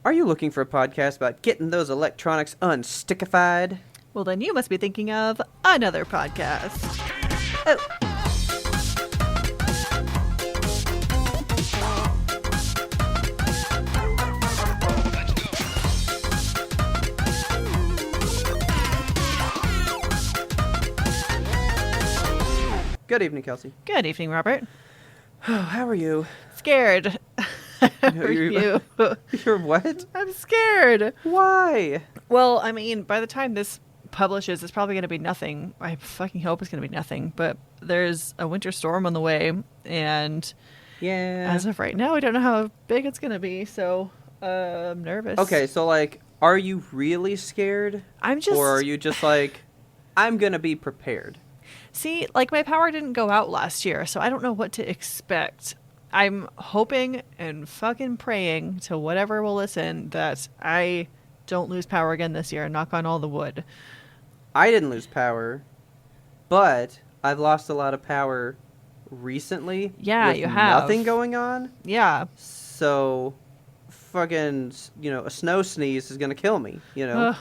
Are you looking for a podcast about getting those electronics unstickified? Well, then you must be thinking of another podcast. Oh. Good evening, Kelsey. Good evening, Robert. How are you? Scared. How are you? You're what? I'm scared. Why? Well, I mean, by the time this publishes, it's probably going to be nothing. I fucking hope it's going to be nothing. But there's a winter storm on the way, and Yeah. as of right now, I don't know how big it's going to be. So I'm nervous. Okay, so like, are you really scared? I'm just. Or are you just like, I'm gonna be prepared? See, like my power didn't go out last year, so I don't know what to expect. I'm hoping and fucking praying to whatever will listen that I don't lose power again this year. Knock on all the wood. I didn't lose power, but I've lost a lot of power recently. Yeah, with you have. nothing going on. Yeah. So, fucking, a snow sneeze is gonna kill me. Ugh.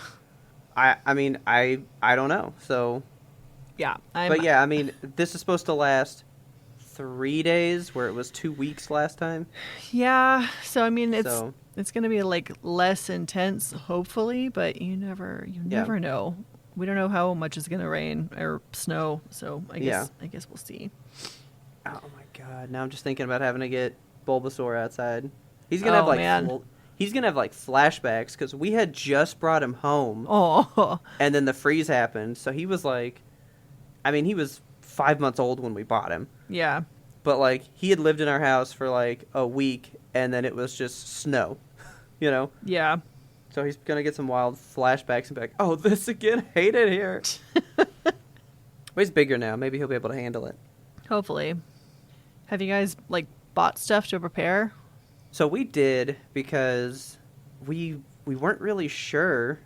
I mean, I don't know. So, Yeah. but yeah, I mean, this is supposed to last 3 days, where it was 2 weeks last time. Yeah. So I mean, So- it's gonna be like less intense, hopefully, but you never know. We don't know how much is gonna rain or snow, so I guess we'll see. Oh my god! Now I'm just thinking about having to get Bulbasaur outside. He's gonna have like man. he's gonna have like flashbacks because we had just brought him home, Oh. and then the freeze happened. So he was like, I mean, he was 5 months old when we bought him, Yeah. but like he had lived in our house for like a week, and then it was just snow, Yeah. So he's gonna get some wild flashbacks and be like, "Oh, this again? Hate it here." But he's bigger now. Maybe he'll be able to handle it. Hopefully. Have you guys like bought stuff to prepare? So we did because we weren't really sure.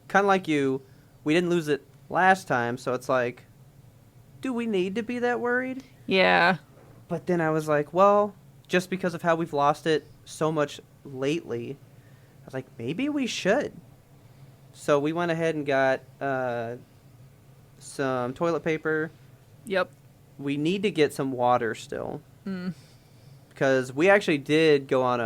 Kind of like you, we didn't lose it last time, so it's like, do we need to be that worried? Yeah. But then I was like, well, just because of how we've lost it so much lately, I was like, maybe we should. So we went ahead and got some toilet paper. Yep. We need to get some water still. Mm. Because we actually did go on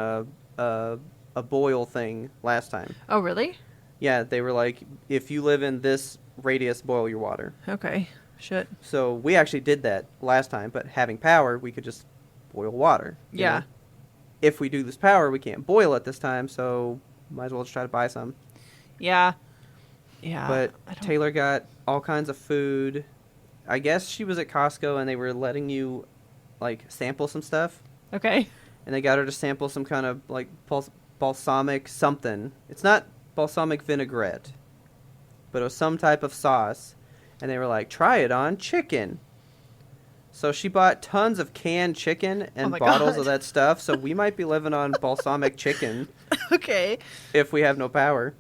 a boil thing last time. Oh, really? Yeah, they were like, if you live in this radius, boil your water. Okay. Shit. So we actually did that last time, but having power, we could just boil water. you Yeah. know? If we do lose power, we can't boil it this time, so might as well just try to buy some. Yeah. Yeah. But I don't- Taylor got all kinds of food. I guess she was at Costco and they were letting you, like, sample some stuff. Okay. And they got her to sample some kind of, like, balsamic something. It's not balsamic vinaigrette, but it was some type of sauce. And they were like, try it on chicken. So she bought tons of canned chicken and my bottles God. of that stuff. So we might be living on balsamic chicken Okay. if we have no power.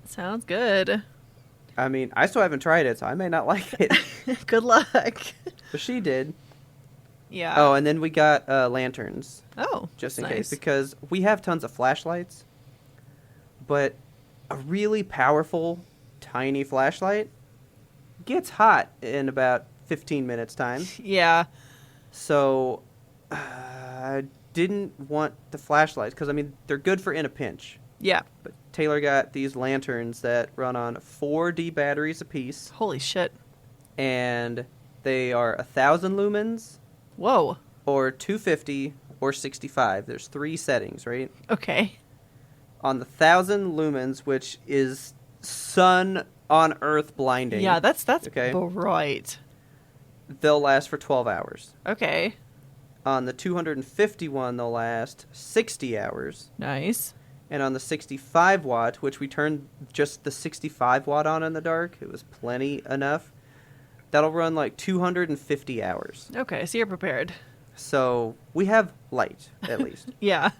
Sounds good. I mean, I still haven't tried it, so I may not like it. Good luck. But she did. Yeah. Oh, and then we got lanterns, Oh. just in that's case, nice. because we have tons of flashlights. But a really powerful, tiny flashlight gets hot in about 15 minutes time. Yeah. So I didn't want the flashlights, because, I mean, they're good for in a pinch. Yeah. But Taylor got these lanterns that run on 4D batteries apiece, Holy shit. and they are 1,000 lumens, Whoa. or 250, or 65. There's 3 settings, right? Okay. On the 1,000 lumens, which is sun on earth blinding. Yeah, that's Okay. bright. They'll last for 12 hours. Okay. On the 251, they'll last 60 hours. Nice. And on the 65 watt, which we turned just the 65 watt on in the dark, it was plenty enough, that'll run like 250 hours. Okay, so you're prepared. So we have light, at least. Yeah.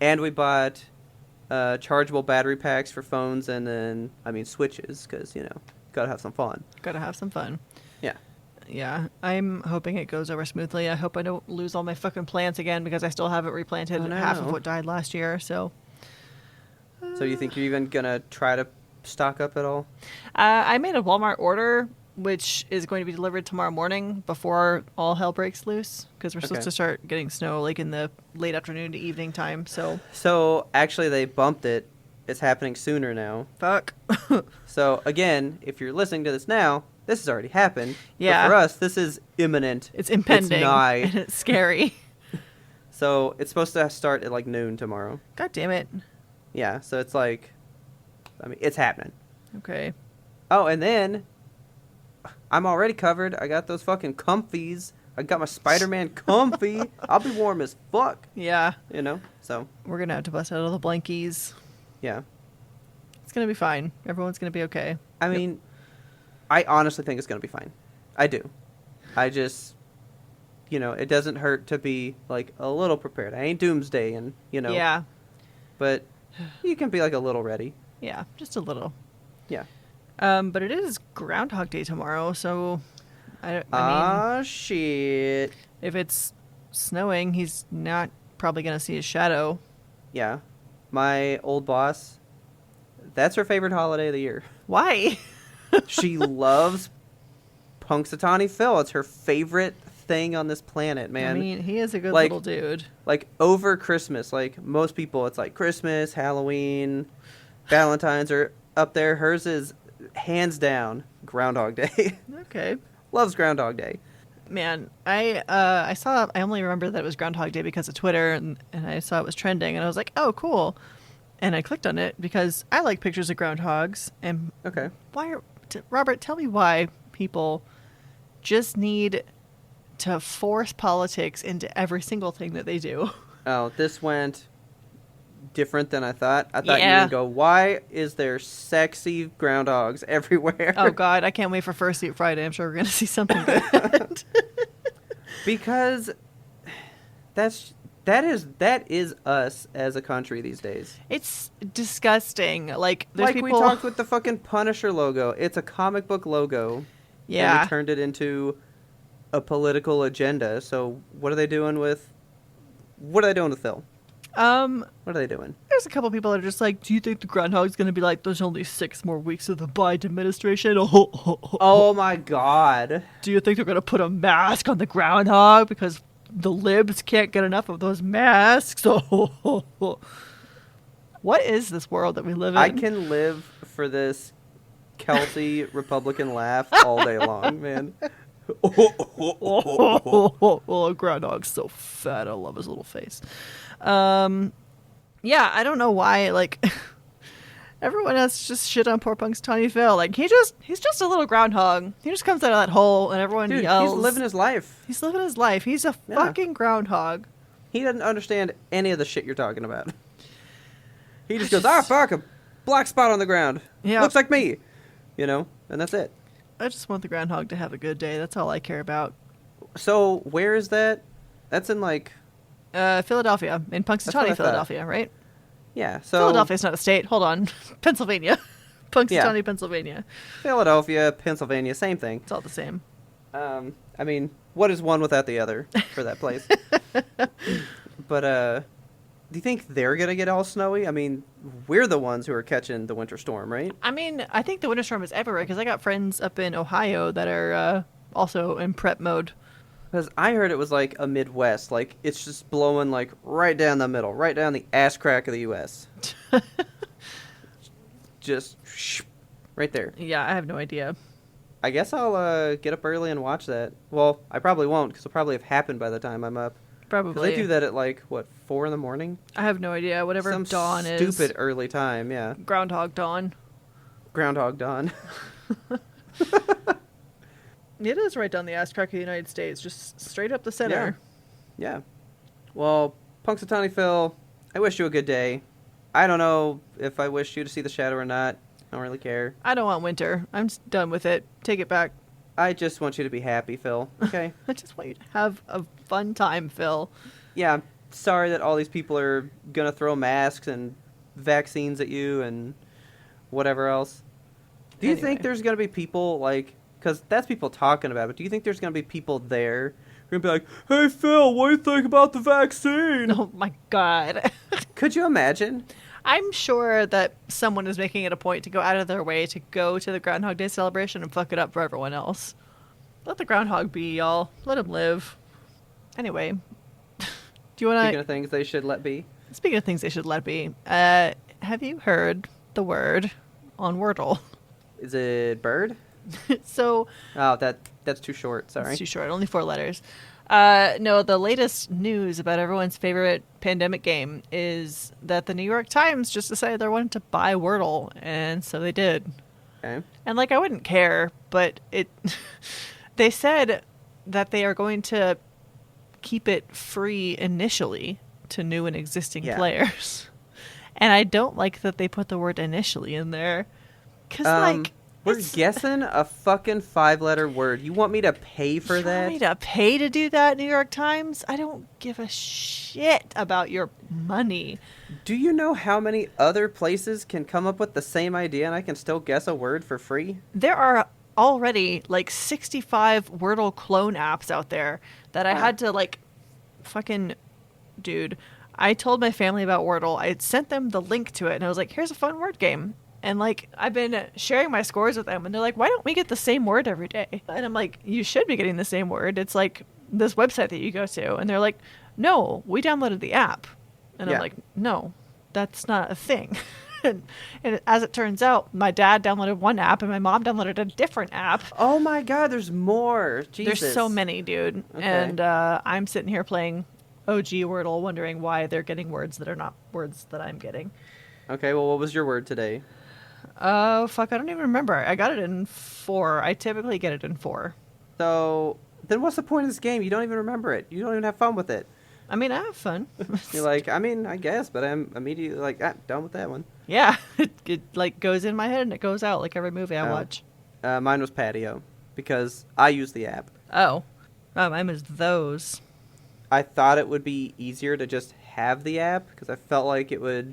And we bought chargeable battery packs for phones and then, switches, because, gotta have some fun. Gotta have some fun. Yeah. Yeah, I'm hoping it goes over smoothly. I hope I don't lose all my fucking plants again because I still haven't replanted Oh, no. half of what died last year. So So you think you're even gonna try to stock up at all? I made a Walmart order, which is going to be delivered tomorrow morning before all hell breaks loose, because we're supposed Okay. to start getting snow like in the late afternoon to evening time. So actually, they bumped it. It's happening sooner now. Fuck. So again, if you're listening to this now, this has already happened. Yeah. But for us, this is imminent. It's impending. It's nigh. And it's scary. So it's supposed to start at like noon tomorrow. God damn it. Yeah. So it's like, I mean, it's happening. Okay. Oh, and then I'm already covered. I got those fucking comfies. I got my Spider-Man comfy. I'll be warm as fuck. Yeah. You know. So We're going to have to bust out all the blankies. yeah. It's going to be fine. Everyone's going to be okay. I mean, I honestly think it's going to be fine. I do. I just, it doesn't hurt to be, like, a little prepared. I ain't doomsday, and, Yeah. But you can be, like, a little ready. Yeah. Just a little. Yeah. But it is Groundhog Day tomorrow, so I mean, Shit. if it's snowing, he's not probably going to see his shadow. Yeah. My old boss, that's her favorite holiday of the year. Why? She loves Punxsutawney Phil. It's her favorite thing on this planet, man. I mean, he is a good Like- little dude. Like, over Christmas, like, most people, it's like Christmas, Halloween, Valentine's are up there. Hers is, hands down, Groundhog Day. Okay. Loves Groundhog Day. Man, I only remember that it was Groundhog Day because of Twitter, and I saw it was trending, and I was like, oh, cool. And I clicked on it because I like pictures of groundhogs. And Okay. Robert, tell me why people just need to force politics into every single thing that they do. Oh, this went different than I thought. I thought you Yeah. would go, why is there sexy groundhogs everywhere? Oh, God, I can't wait for First Seat Friday. I'm sure we're going to see something good. Because that is us as a country these days. It's disgusting. Like, there's Like people... we talked with the fucking Punisher logo. It's a comic book logo. And Yeah. they turned it into a political agenda. So what are they doing with Phil? What are they doing? There's a couple people that are just like, do you think the groundhog's going to be like, there's only 6 more weeks of the Biden administration? Oh my god. Do you think they're going to put a mask on the groundhog because the libs can't get enough of those masks? What is this world that we live in? I can live for this Kelsey Republican laugh all day long, man. Oh, groundhog's so fat. I love his little face. Yeah, I don't know why, like, everyone has just shit on poor Punxsutawney Phil. Like, he's just a little groundhog. He just comes out of that hole and everyone Dude, yells. he's living his life. He's living his life. He's a Yeah. fucking groundhog. He doesn't understand any of the shit you're talking about. He just I goes, just- fuck, a black spot on the ground. Yeah. Looks like me. And that's it. I just want the groundhog to have a good day. That's all I care about. So, where is that? That's in, like, Philadelphia. In what I Punxsutawney, thought. Philadelphia, right? yeah, so... Philadelphia's not a state. Hold on. Pennsylvania. Punxsutawney, Pennsylvania. Philadelphia, Pennsylvania, same thing. It's all the same. I mean, what is one without the other for that place? But, do you think they're going to get all snowy? I mean, we're the ones who are catching the winter storm, right? I mean, I think the winter storm is everywhere because I got friends up in Ohio that are also in prep mode. Because I heard it was like a Midwest. Like, it's just blowing, like, right down the middle, right down the ass crack of the U.S. Just right there. Yeah, I have no idea. I guess I'll get up early and watch that. Well, I probably won't because it'll probably have happened by the time I'm up. Because Probably. they do that at, like, 4 in the morning? I have no idea. Whatever Some dawn is. stupid early time, yeah. Groundhog Dawn. Groundhog Dawn. It is right down the ass crack of the United States, just straight up the center. Yeah. Well, Punxsutawney Phil, I wish you a good day. I don't know if I wish you to see the shadow or not. I don't really care. I don't want winter. I'm just done with it. Take it back. I just want you to be happy, Phil. Okay? I just want you to have a fun time, Phil. Yeah, I'm sorry that all these people are going to throw masks and vaccines at you and whatever else. Do you Anyway. think there's going to be people, like, because that's people talking about it, but do you think there's going to be people there who are going to be like, hey, Phil, what do you think about the vaccine? Oh, my God. Could you imagine? I'm sure that someone is making it a point to go out of their way to go to the Groundhog Day celebration and fuck it up for everyone else. Let the groundhog be, y'all. Let him live. Anyway, do you want to... Speaking of things they should let be. Speaking of things they should let be, have you heard the word on Wordle? Is it bird? So... Oh, that's too short. Sorry. It's too short. Only 4 letters. No, the latest news about everyone's favorite pandemic game is that the New York Times just decided they wanted to buy Wordle, and so they did. Okay. And, like, I wouldn't care, but it... They said that they are going to keep it free initially to new and existing players. And I don't like that they put the word initially in there. Because, like... We're guessing a fucking 5-letter word. You want me to pay for that? You want me to pay to do that, New York Times? I don't give a shit about your money. Do you know how many other places can come up with the same idea and I can still guess a word for free? There are already like 65 Wordle clone apps out there that I had to like fucking... Dude, I told my family about Wordle. I had sent them the link to it and I was like, here's a fun word game. And, like, I've been sharing my scores with them, and they're like, why don't we get the same word every day? And I'm like, you should be getting the same word. It's, like, this website that you go to. And they're like, no, we downloaded the app. And I'm like, no, that's not a thing. and as it turns out, my dad downloaded one app, and my mom downloaded a different app. Oh, my God, there's more. Jesus. There's so many, dude. Okay. And I'm sitting here playing OG Wordle, wondering why they're getting words that are not words that I'm getting. Okay, well, what was your word today? Oh, fuck, I don't even remember. I got it in 4. I typically get it in 4. So, then what's the point of this game? You don't even remember it. You don't even have fun with it. I mean, I have fun. You're like, I mean, I guess, but I'm immediately like, done with that one. Yeah, it like goes in my head and it goes out like every movie I watch. Mine was patio, because I use the app. Oh, mine was those. I thought it would be easier to just have the app, because I felt like it would,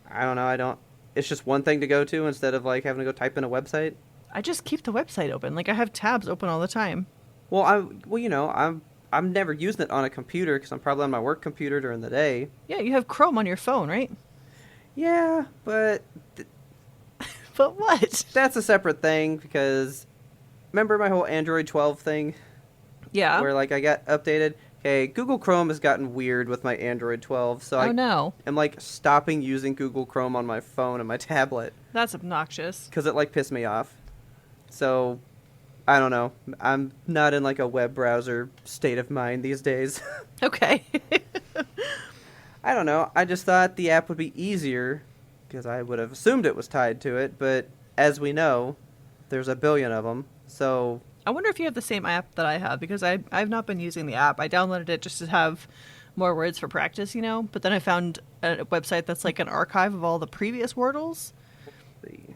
I don't know, it's just one thing to go to instead of like having to go type in a website. I just keep the website open. Like I have tabs open all the time. Well, I'm never using it on a computer because I'm probably on my work computer during the day. Yeah, you have Chrome on your phone, right? Yeah, but but what? That's a separate thing because remember my whole Android 12 thing? Yeah. Where like I got updated. Hey, Google Chrome has gotten weird with my Android 12, so I'm like stopping using Google Chrome on my phone and my tablet. That's obnoxious. Because it like pissed me off. So, I don't know. I'm not in like a web browser state of mind these days. Okay. I don't know. I just thought the app would be easier because I would have assumed it was tied to it, but as we know, there's a billion of them, so... I wonder if you have the same app that I have, because I've not been using the app. I downloaded it just to have more words for practice, you know? But then I found a website that's like an archive of all the previous Wordles.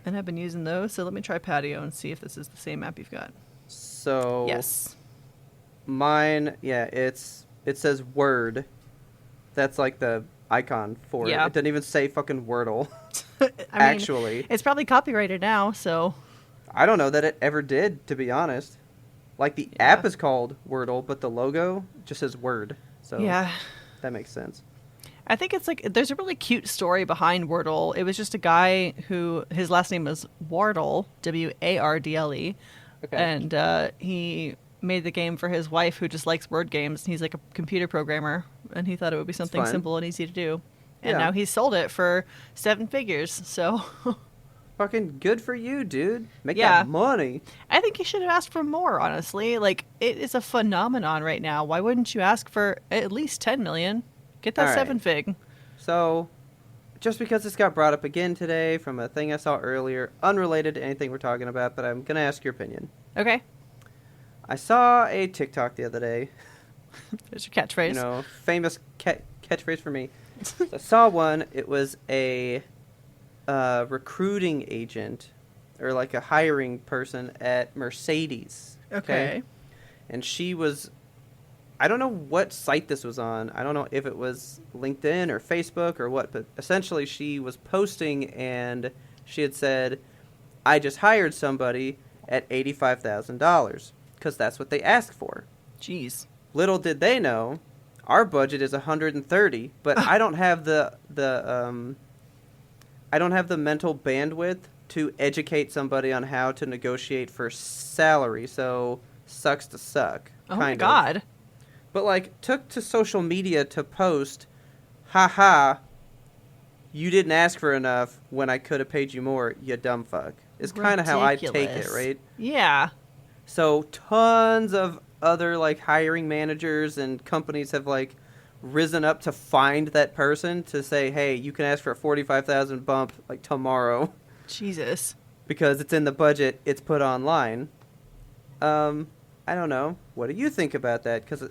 And I've been using those, so let me try Patio and see if this is the same app you've got. So... Yes. Mine, yeah, it says Word. That's like the icon for it. It doesn't even say fucking Wordle. Actually. It's probably copyrighted now, so... I don't know that it ever did, to be honest. Like, the app is called Wordle, but the logo just says Word. So that makes sense. I think it's like, there's a really cute story behind Wordle. It was just a guy who, his last name was Wardle, W-A-R-D-L-E. Okay. And he made the game for his wife who just likes word games. He's like a computer programmer, and he thought it would be something simple and easy to do. And now he's sold it for 7 figures, so... Fucking good for you, dude. Make that money. I think you should have asked for more, honestly. Like, it is a phenomenon right now. Why wouldn't you ask for at least 10 million? Get that 7 fig. So, just because this got brought up again today from a thing I saw earlier, unrelated to anything we're talking about, but I'm going to ask your opinion. Okay. I saw a TikTok the other day. There's your catchphrase. You know, famous catchphrase for me. So I saw one. It was a... recruiting agent or like a hiring person at Mercedes. Okay. And she was, I don't know what site this was on. I don't know if it was LinkedIn or Facebook or what, but essentially she was posting and she had said, I just hired somebody at $85,000 because that's what they asked for. Jeez. Little did they know, our budget is $130, but I don't have the I don't have the mental bandwidth to educate somebody on how to negotiate for salary. So sucks to suck. Oh my kind of. God. But like took to social media to post, haha, you didn't ask for enough when I could have paid you more, you dumb fuck. Is kind of how I take it, Ridiculous. right? Yeah. So tons of other like hiring managers and companies have like risen up to find that person to say, hey, you can ask for a 45,000 bump like tomorrow Jesus. because it's in the budget, it's put online. I don't know. What do you think about that? Because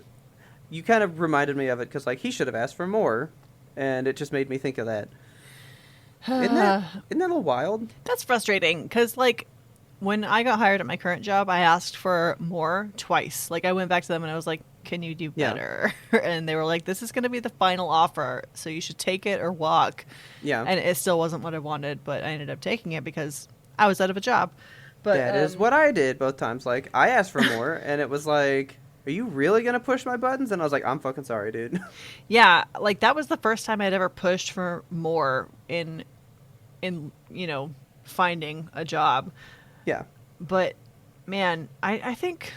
you kind of reminded me of it because like he should have asked for more, and it just made me think of that. Isn't that a little wild? That's frustrating because, like, when I got hired at my current job, I asked for more twice. Like, I went back to them and I was like, can you do better? Yeah. And they were like, this is going to be the final offer, so you should take it or walk. Yeah. And it still wasn't what I wanted, but I ended up taking it because I was out of a job. But that is what I did both times. Like, I asked for more, and it was like, are you really going to push my buttons? And I was like, I'm fucking sorry, dude. Yeah, like, that was the first time I'd ever pushed for more in finding a job. Yeah. But man, I think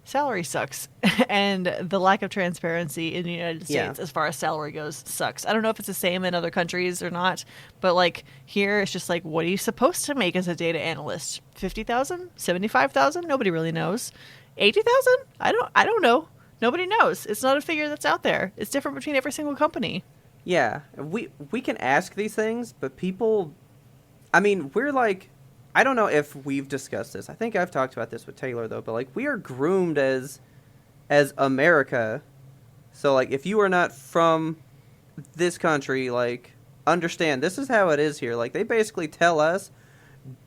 salary sucks. And the lack of transparency in the United States as far as salary goes sucks. I don't know if it's the same in other countries or not, but like here it's just like, what are you supposed to make as a data analyst? 50,000? 75,000? Nobody really knows. 80,000? I don't know. Nobody knows. It's not a figure that's out there. It's different between every single company. Yeah. We can ask these things, but people, I mean, we're like, I don't know if we've discussed this. I think I've talked about this with Taylor, though. But, like, we are groomed as America. So, like, if you are not from this country, like, understand this is how it is here. Like, they basically tell us,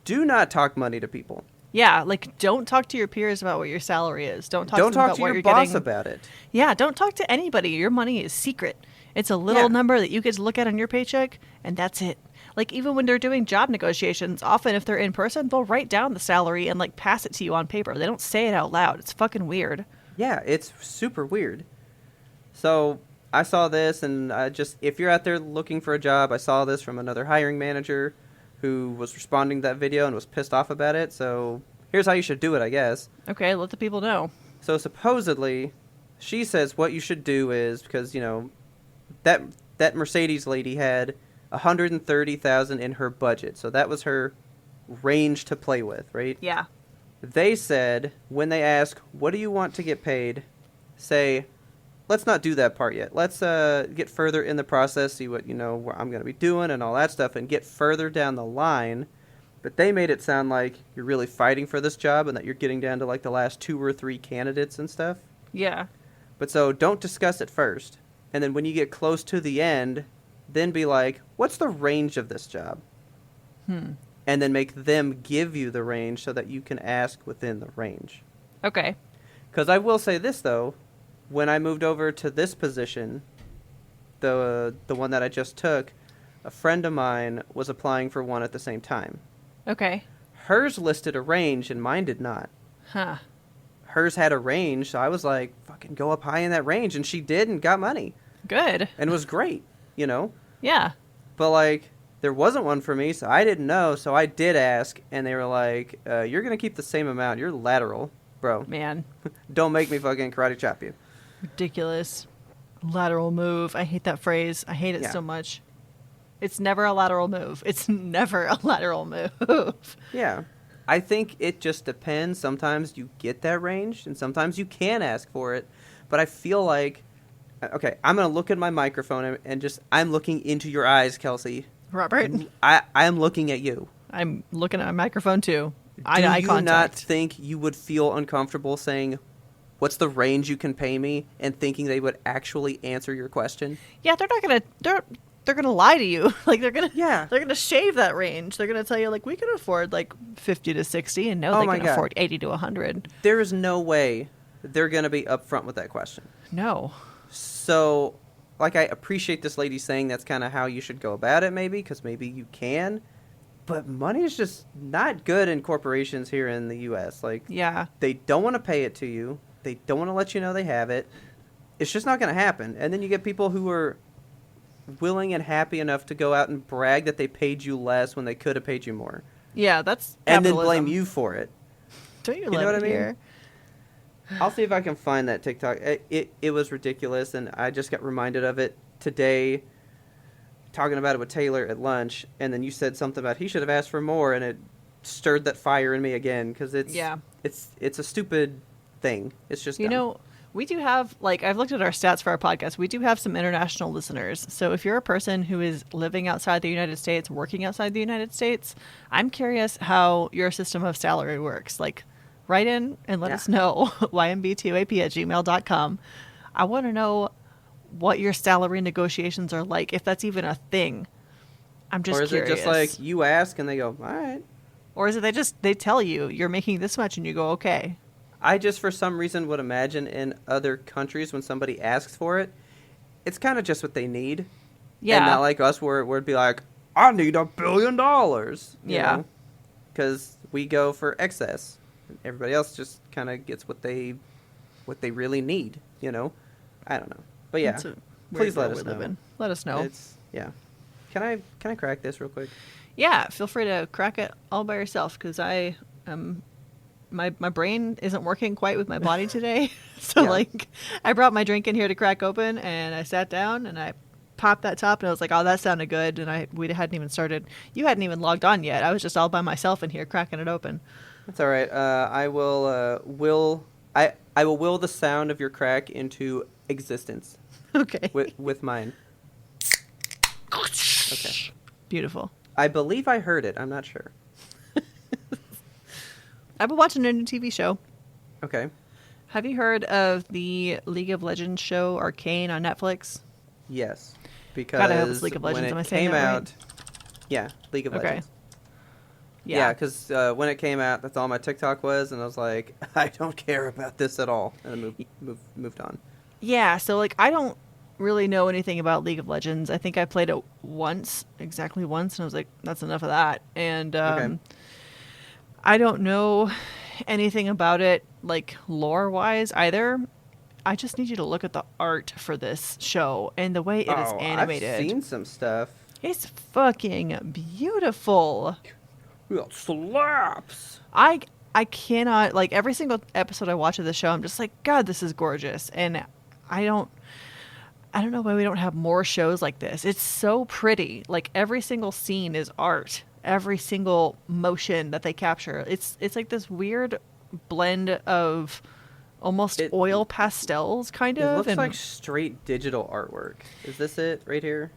do not talk money to people. Yeah, like, don't talk to your peers about what your salary is. Don't talk to them about what your you're boss getting. about it. Yeah, don't talk to anybody. Your money is secret. It's a little number that you get to look at on your paycheck, and that's it. Like, even when they're doing job negotiations, often if they're in person, they'll write down the salary and, like, pass it to you on paper. They don't say it out loud. It's fucking weird. Yeah, it's super weird. So, I saw this, and if you're out there looking for a job, I saw this from another hiring manager who was responding to that video and was pissed off about it. So, here's how you should do it, I guess. Okay, let the people know. So, supposedly, she says what you should do is, because, that Mercedes lady had 130,000 in her budget. So that was her range to play with, right? Yeah. They said, when they ask, what do you want to get paid? Say, let's not do that part yet. Let's get further in the process, see what, what I'm going to be doing and all that stuff, and get further down the line. But they made it sound like you're really fighting for this job and that you're getting down to, like, the last 2 or 3 candidates and stuff. Yeah. But so don't discuss it first. And then when you get close to the end, then be like, what's the range of this job? And then make them give you the range so that you can ask within the range. Okay. Because I will say this, though. When I moved over to this position, the one that I just took, a friend of mine was applying for one at the same time. Okay. Hers listed a range and mine did not. Huh. Hers had a range, so I was like, fucking go up high in that range. And she did and got money. Good. And it was great, Yeah. But, like, there wasn't one for me, so I didn't know. So I did ask, and they were like, you're going to keep the same amount. You're lateral, bro. Man. Don't make me fucking karate chop you. Ridiculous. Lateral move. I hate that phrase. I hate it so much. It's never a lateral move. It's never a lateral move. Yeah. I think it just depends. Sometimes you get that range, and sometimes you can ask for it. But I feel like, okay, I'm going to look at my microphone and just, I'm looking into your eyes, Kelsey. Robert? I am looking at you. I'm looking at my microphone, too. Do you not think you would feel uncomfortable saying, what's the range you can pay me, and thinking they would actually answer your question? Yeah, they're not going to... They're gonna lie to you. Like they're gonna shave that range. They're gonna tell you like we can afford like 50 to 60, and no, they can afford 80 to 100. There is no way they're gonna be upfront with that question. No. So, like, I appreciate this lady saying that's kind of how you should go about it, maybe, because maybe you can. But money is just not good in corporations here in the U.S. Like, yeah, they don't want to pay it to you. They don't want to let you know they have it. It's just not gonna happen. And then you get people who are willing and happy enough to go out and brag that they paid you less when they could have paid you more. Yeah, that's and then capitalism. blame you for it. Don't you know love what it I mean? here? I'll see if I can find that TikTok. It was ridiculous, and I just got reminded of it today, talking about it with Taylor at lunch, and then you said something about he should have asked for more, and it stirred that fire in me again, because it's a stupid thing. It's just You dumb. know, we do have, like, I've looked at our stats for our podcast. We do have some international listeners. So if you're a person who is living outside the United States, working outside the United States, I'm curious how your system of salary works. Like, write in and let us know, ymb2ap@gmail.com. I want to know what your salary negotiations are like, if that's even a thing. I'm just curious. Or is it just like you ask and they go, all right? Or is it they tell you you're making this much and you go, okay. I just, for some reason, would imagine in other countries when somebody asks for it, it's kind of just what they need. Yeah. And not like us where it'd be like, I need $1 billion. Yeah. Because we go for excess. Everybody else just kind of gets what they really need, I don't know. But yeah, please let us know. Let us know. Yeah. Can I crack this real quick? Yeah, feel free to crack it all by yourself, because I my brain isn't working quite with my body today. So Yeah. like, I brought my drink in here to crack open, and I sat down and I popped that top, and I was like, oh, that sounded good. And we hadn't even started. You hadn't even logged on yet. I was just all by myself in here cracking it open. That's all right. I will will the sound of your crack into existence. Okay. With mine. Okay. Beautiful. I believe I heard it. I'm not sure. I've been watching a new TV show. Okay. Have you heard of the League of Legends show Arcane on Netflix? Yes. Because God, I hope it's League of Legends. when Am I it saying came that right? out, yeah, League of Okay. Legends. Yeah, because when it came out, that's all my TikTok was, and I was like, I don't care about this at all, and I moved on. Yeah, so like, I don't really know anything about League of Legends. I think I played it exactly once, and I was like, that's enough of that. And Okay. I don't know anything about it, like, lore-wise either. I just need you to look at the art for this show and the way it is animated. I've seen some stuff. It's fucking beautiful. It slaps. I cannot, like, every single episode I watch of the show, I'm just like, God, this is gorgeous. And I don't know why we don't have more shows like this. It's so pretty. Like, every single scene is art. Every single motion that they capture. It's like this weird blend of almost oil pastels, kind of. It looks like straight digital artwork. Is this it right here?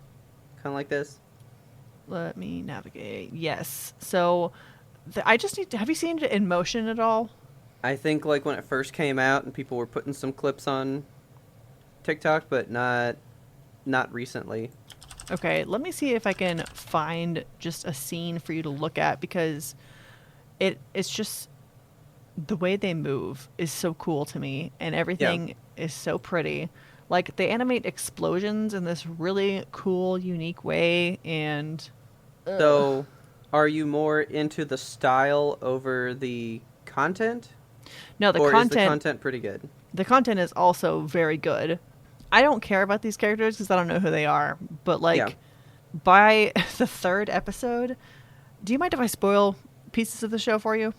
Kind of like this? Let me navigate. Yes. So I just need to... Have you seen it in motion at all? I think like when it first came out and people were putting some clips on TikTok, but not recently. Okay, let me see if I can find just a scene for you to look at, because it's just... The way they move is so cool to me, and everything is so pretty. Like, they animate explosions in this really cool, unique way, and... So, are you more into the style over the content? No, or is the content pretty good? The content is also very good. I don't care about these characters because I don't know who they are. But, like, by the third episode... Do you mind if I spoil pieces of the show for you?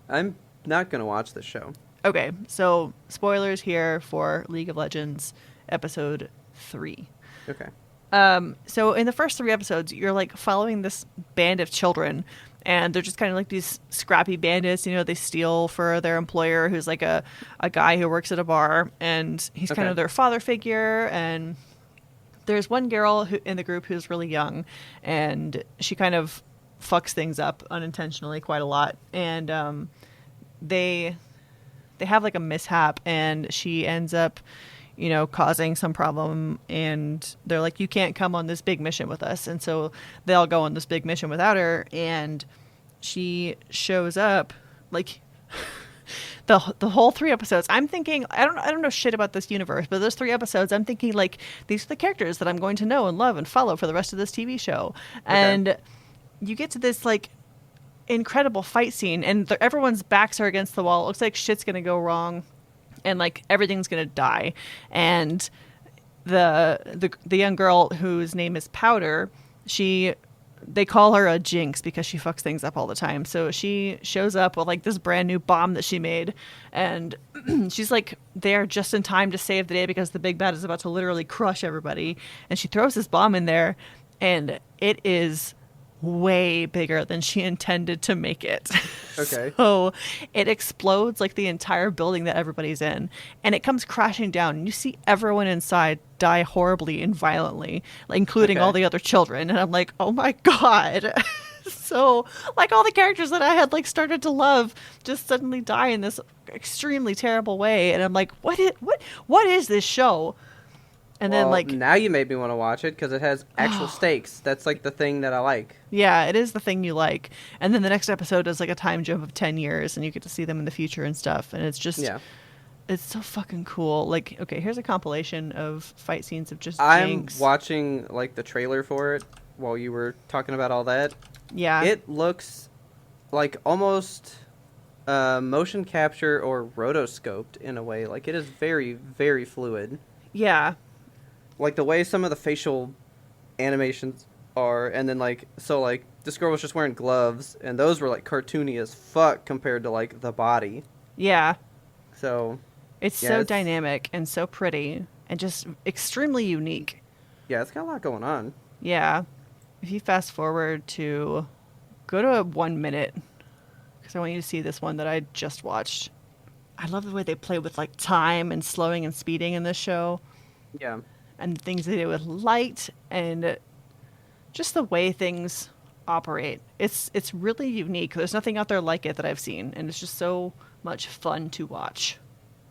I'm not going to watch this show. Okay, so spoilers here for League of Legends episode 3. Okay. So in the first 3 episodes, you're like following this band of children, and they're just kind of like these scrappy bandits. You know, they steal for their employer, who's like a guy who works at a bar, and he's kind of their father figure. And there's one girl in the group who's really young, and she kind of fucks things up unintentionally quite a lot. And they have like a mishap, and she ends up, you know, causing some problem, and they're like, you can't come on this big mission with us. And so they all go on this big mission without her, and she shows up like the whole 3 episodes. I'm thinking, I don't know shit about this universe, but those 3 episodes, I'm thinking like, these are the characters that I'm going to know and love and follow for the rest of this TV show. Okay. And you get to this like incredible fight scene, and everyone's backs are against the wall. It looks like shit's gonna go wrong, and like everything's gonna die. And the young girl whose name is Powder, they call her a jinx because she fucks things up all the time. So she shows up with like this brand new bomb that she made, and she's like there just in time to save the day because the big bad is about to literally crush everybody. And she throws this bomb in there, and it is way bigger than she intended to make it. Okay. So it explodes like the entire building that everybody's in, and it comes crashing down, and you see everyone inside die horribly and violently, like, including all the other children. And I'm like, oh my God. So like all the characters that I had like started to love just suddenly die in this extremely terrible way. And I'm like, what is this show? And well, then like now you made me want to watch it because it has actual stakes. That's like the thing that I like. yeah, it is the thing you like. And then the next episode is like a time jump of 10 years, and you get to see them in the future and stuff. And it's just, it's so fucking cool. Like, okay, here's a compilation of fight scenes of just Jinx. I'm watching like the trailer for it while you were talking about all that. Yeah. It looks like almost motion capture or rotoscoped in a way. Like, it is very, very fluid. Yeah. Like the way some of the facial animations are, and then like, so like this girl was just wearing gloves, and those were like cartoony as fuck compared to like the body. Yeah. So it's so dynamic and so pretty and just extremely unique. Yeah, it's got a lot going on. Yeah. If you fast forward to go to 1 minute, because I want you to see this one that I just watched. I love the way they play with like time and slowing and speeding in this show. Yeah. And the things they do with light and just the way things operate. It's really unique. There's nothing out there like it that I've seen, and it's just so much fun to watch.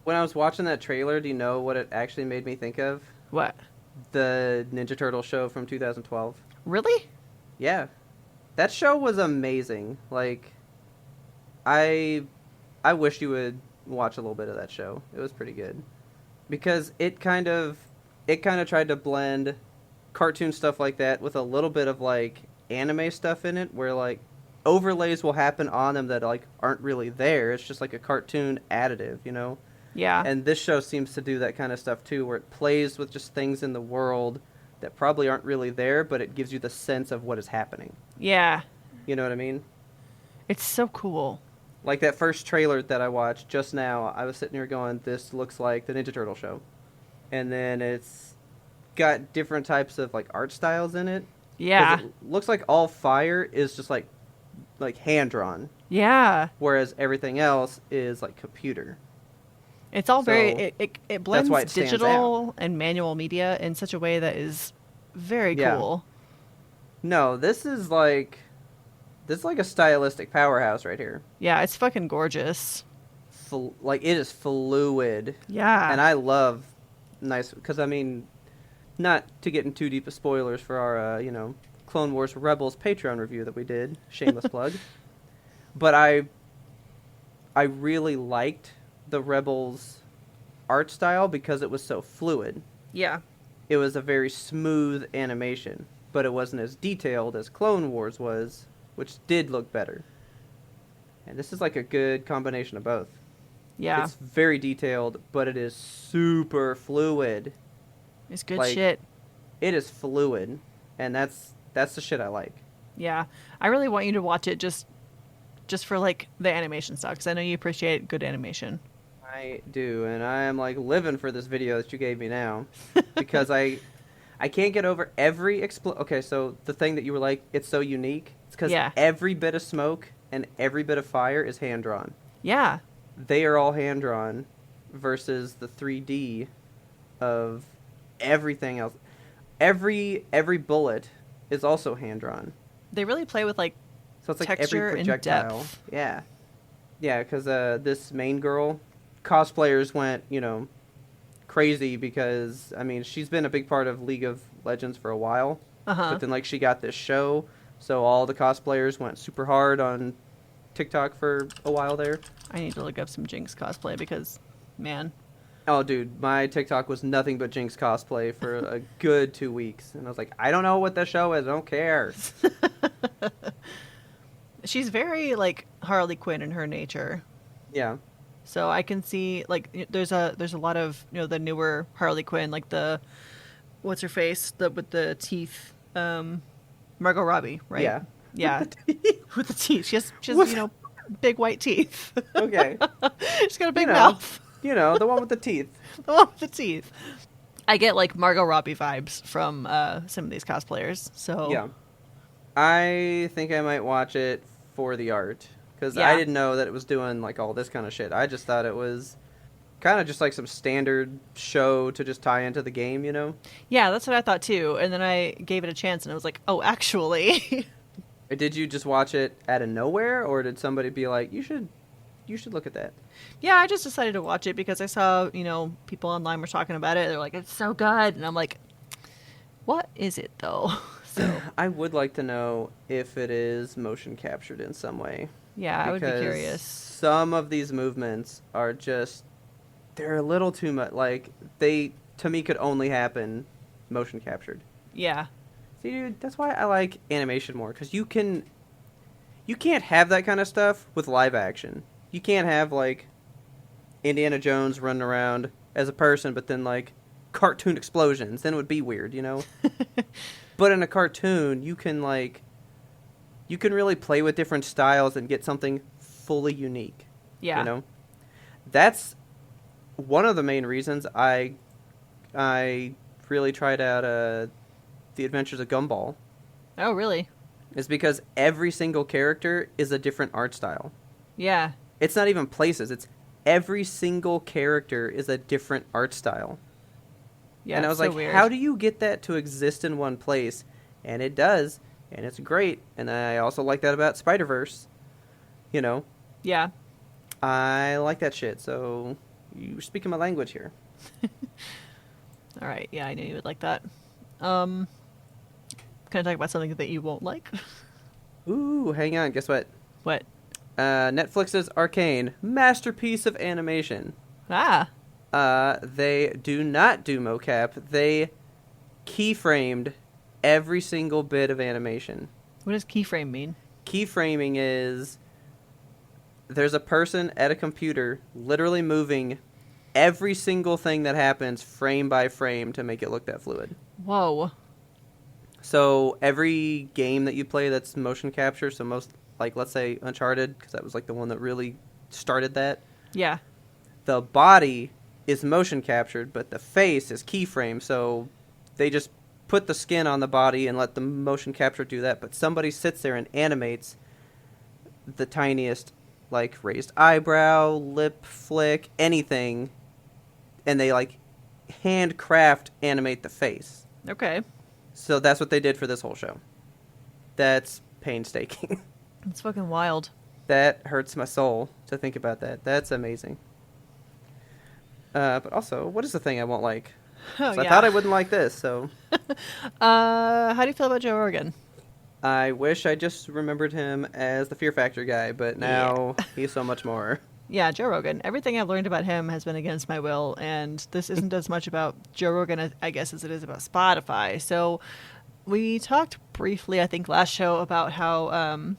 When I was watching that trailer, do you know what it actually made me think of? What? The Ninja Turtle show from 2012. Really? Yeah. That show was amazing. Like, I wish you would watch a little bit of that show. It was pretty good. Because it kind of tried to blend cartoon stuff like that with a little bit of like anime stuff in it, where like overlays will happen on them that like aren't really there. It's just like a cartoon additive, you know? Yeah. And this show seems to do that kind of stuff too, where it plays with just things in the world that probably aren't really there, but it gives you the sense of what is happening. Yeah. You know what I mean? It's so cool. Like that first trailer that I watched just now, I was sitting here going, this looks like the Ninja Turtle show. And then it's got different types of like art styles in it. Yeah. It looks like all fire is just like hand drawn. Yeah. Whereas everything else is like computer. It's all So, very it blends why it stands digital and manual media in such a way that is very cool. No, this is like a stylistic powerhouse right here. Yeah, it's fucking gorgeous. Like, it is fluid. Yeah. And I love nice, because I mean, not to get into too deep of spoilers for our Clone Wars Rebels Patreon review that we did, shameless plug, but I really liked the Rebels art style because it was so fluid. Yeah. It was a very smooth animation, but it wasn't as detailed as Clone Wars was, which did look better. And this is like a good combination of both. Yeah. It's very detailed, but it is super fluid. It's good like, shit. It is fluid, and that's the shit I like. Yeah. I really want you to watch it just for like the animation stuff, because I know you appreciate good animation. I do, and I am like living for this video that you gave me now, because I can't get over every Okay, so the thing that you were like, it's so unique. It's because every bit of smoke and every bit of fire is hand drawn. Yeah. They are all hand drawn, versus the 3D of everything else. Every bullet is also hand drawn. They really play with like so it's like texture every projectile. and depth. Yeah, because this main girl, cosplayers went crazy because I mean she's been a big part of League of Legends for a while. But then like she got this show, so all the cosplayers went super hard on TikTok for a while there. I need to look up some Jinx cosplay because, man. Oh, dude, my TikTok was nothing but Jinx cosplay for a good 2 weeks. And I was like, I don't know what the show is. I don't care. She's very, like, Harley Quinn in her nature. Yeah. So I can see, like, there's a lot of, the newer Harley Quinn, like the what's her face, with the teeth, Margot Robbie, right? Yeah. Yeah. With the teeth. She has big white teeth. Okay. She's got a big mouth. The one with the teeth. The one with the teeth. I get like Margot Robbie vibes from some of these cosplayers. So Yeah. I think I might watch it for the art. Because Yeah. I didn't know that it was doing like all this kind of shit. I just thought it was kind of just like some standard show to just tie into the game, Yeah, that's what I thought too. And then I gave it a chance and I was like, oh, actually. Did you just watch it out of nowhere, or did somebody be like, you should look at that? Yeah, I just decided to watch it because I saw, people online were talking about it. They're like, it's so good. And I'm like, what is it though? So I would like to know if it is motion captured in some way. yeah, I would be Because curious. some of these movements are just, they're a little too much. Like, they, to me, could only happen motion captured. Yeah. See, dude, that's why I like animation more, because you can't have that kind of stuff with live action. You can't have, like, Indiana Jones running around as a person, but then, like, cartoon explosions. Then it would be weird, But in a cartoon, you can really play with different styles and get something fully unique. Yeah. That's one of the main reasons I really tried out The Adventures of Gumball. Oh, really? Is because every single character is a different art style. Yeah. It's not even places. It's every single character is a different art style. Yeah. And I was so like, weird. how do you get that to exist in one place? And it does. And it's great. And I also like that about Spider-Verse. Yeah. I like that shit. So you're speaking my language here. All right. Yeah, I knew you would like that. Can I talk about something that you won't like? Ooh, hang on. Guess what? What? Netflix's Arcane, masterpiece of animation. Ah. They do not do mocap. They keyframed every single bit of animation. What does keyframe mean? Keyframing is there's a person at a computer literally moving every single thing that happens frame by frame to make it look that fluid. Whoa. So every game that you play that's motion capture, so most, like, let's say Uncharted, because that was like the one that really started that. Yeah. The body is motion captured, but the face is keyframe, so they just put the skin on the body and let the motion capture do that, but somebody sits there and animates the tiniest, like, raised eyebrow, lip flick, anything, and they, like, handcraft animate the face. Okay. So that's what they did for this whole show. That's painstaking. It's fucking wild. That hurts my soul to think about that. That's amazing. But also, what is the thing I won't like? Oh, So yeah. I thought I wouldn't like this, so How do you feel about Joe Rogan? I wish I just remembered him as the Fear Factor guy, but now he's so much more. Yeah, Joe Rogan. Everything I've learned about him has been against my will, and this isn't as much about Joe Rogan, I guess, as it is about Spotify. So we talked briefly, I think, last show about how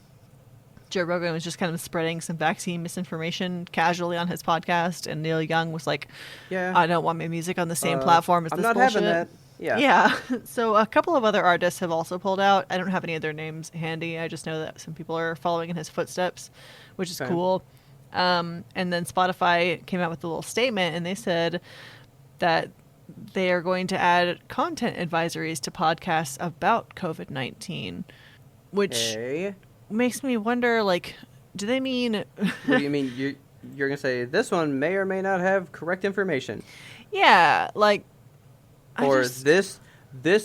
Joe Rogan was just kind of spreading some vaccine misinformation casually on his podcast, and Neil Young was like, Yeah. I don't want my music on the same platform as I'm this not bullshit. having that. Yeah. Yeah. So a couple of other artists have also pulled out. I don't have any of their names handy. I just know that some people are following in his footsteps, which is Okay. cool. And then Spotify came out with a little statement, and they said that they are going to add content advisories to podcasts about COVID-19, which Okay. makes me wonder, like, do they mean... What do you mean? You're going to say this one may or may not have correct information? Yeah, like... Or this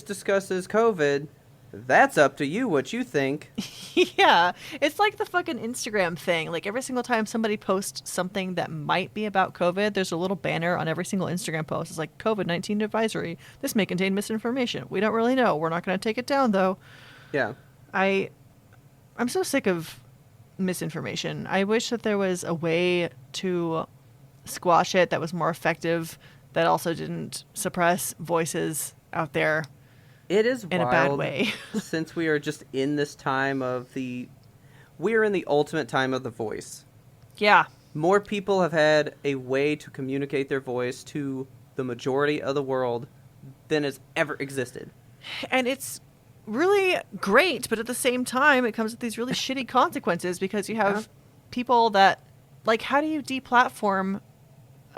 discusses COVID. That's up to you what you think. Yeah, it's like the fucking Instagram thing. Like every single time somebody posts something that might be about COVID, there's a little banner on every single Instagram post. It's like COVID-19 advisory. This may contain misinformation. We don't really know. We're not going to take it down though. Yeah. I'm so sick of misinformation. I wish that there was a way to squash it that was more effective, that also didn't suppress voices out there. It is in a bad way. Since we are just in this time of we're in the ultimate time of the voice. Yeah. More people have had a way to communicate their voice to the majority of the world than has ever existed. And it's really great, but at the same time, it comes with these really shitty consequences because you have people that, like, how do you deplatform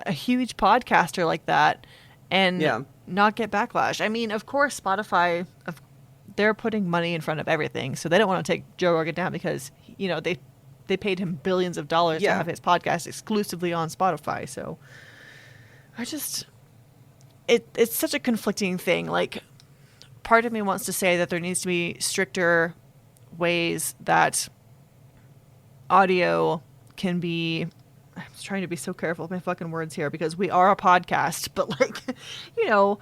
a huge podcaster like that and not get backlash? I mean, of course, Spotify, they're putting money in front of everything, so they don't want to take Joe Rogan down because, you know, they paid him billions of dollars to have his podcast exclusively on Spotify. So I just, it's such a conflicting thing. Like, part of me wants to say that there needs to be stricter ways that audio can be. I'm trying to be so careful with my fucking words here because we are a podcast, but, like, you know,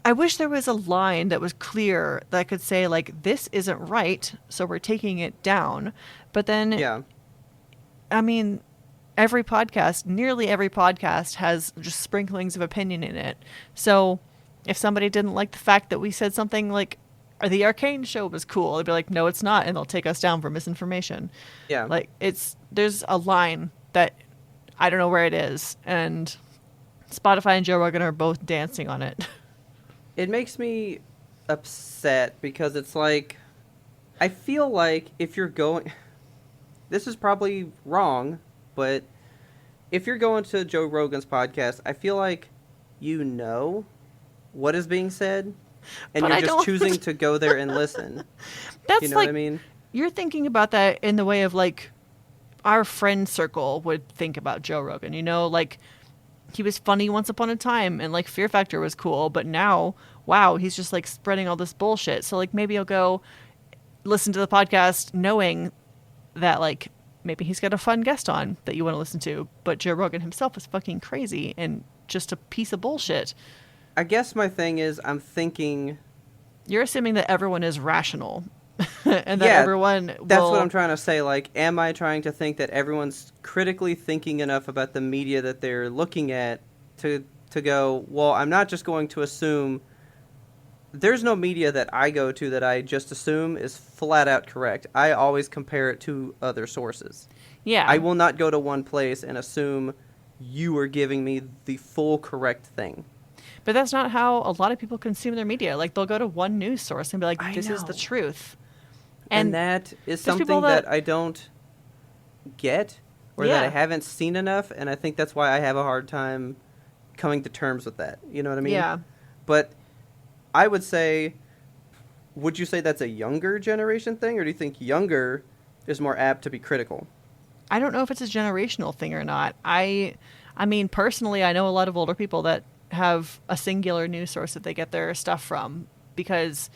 I wish there was a line that was clear that could say, like, this isn't right, so we're taking it down. But then, I mean, nearly every podcast has just sprinklings of opinion in it. So if somebody didn't like the fact that we said something like, the Arcane show was cool, they'd be like, no, it's not, and they'll take us down for misinformation. Yeah. Like, there's a line that I don't know where it is, and Spotify and Joe Rogan are both dancing on it. It makes me upset because it's like, I feel like if you're going, this is probably wrong, but if you're going to Joe Rogan's podcast, I feel like you know what is being said, and but you're just choosing to go there and listen. That's, you know, like, what I mean? You're thinking about that in the way of, like, our friend circle would think about Joe Rogan. You know, like, he was funny once upon a time, and, like, Fear Factor was cool, but now, wow, he's just, like, spreading all this bullshit. So, like, maybe you'll go listen to the podcast knowing that, like, maybe he's got a fun guest on that you want to listen to, but Joe Rogan himself is fucking crazy and just a piece of bullshit. I guess my thing is, I'm thinking... You're assuming that everyone is rational. And that everyone will... That's what I'm trying to say. Like, am I trying to think that everyone's critically thinking enough about the media that they're looking at to go, well, I'm not just going to assume... There's no media that I go to that I just assume is flat out correct. I always compare it to other sources. Yeah. I will not go to one place and assume you are giving me the full correct thing. But that's not how a lot of people consume their media. Like, they'll go to one news source and be like, this is the truth. And that is something that I don't get or that I haven't seen enough. And I think that's why I have a hard time coming to terms with that. You know what I mean? Yeah. But I would say, would you say that's a younger generation thing? Or do you think younger is more apt to be critical? I don't know if it's a generational thing or not. I mean, personally, I know a lot of older people that have a singular news source that they get their stuff from because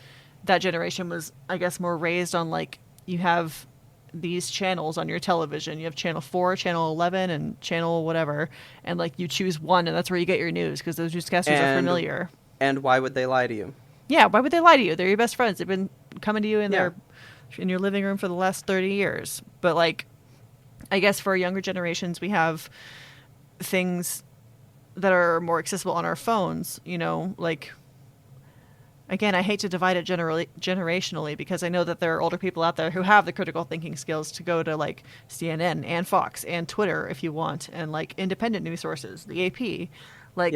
that generation was, I guess, more raised on, like, you have these channels on your television. You have channel 4, channel 11, and channel whatever. And, like, you choose one, and that's where you get your news because those newscasters are familiar. And why would they lie to you? Yeah, why would they lie to you? They're your best friends. They've been coming to you in your living room for the last 30 years. But, like, I guess for younger generations, we have things that are more accessible on our phones, you know, like, again, I hate to divide it generationally because I know that there are older people out there who have the critical thinking skills to go to, like, CNN and Fox and Twitter if you want, and, like, independent news sources, the AP. Like,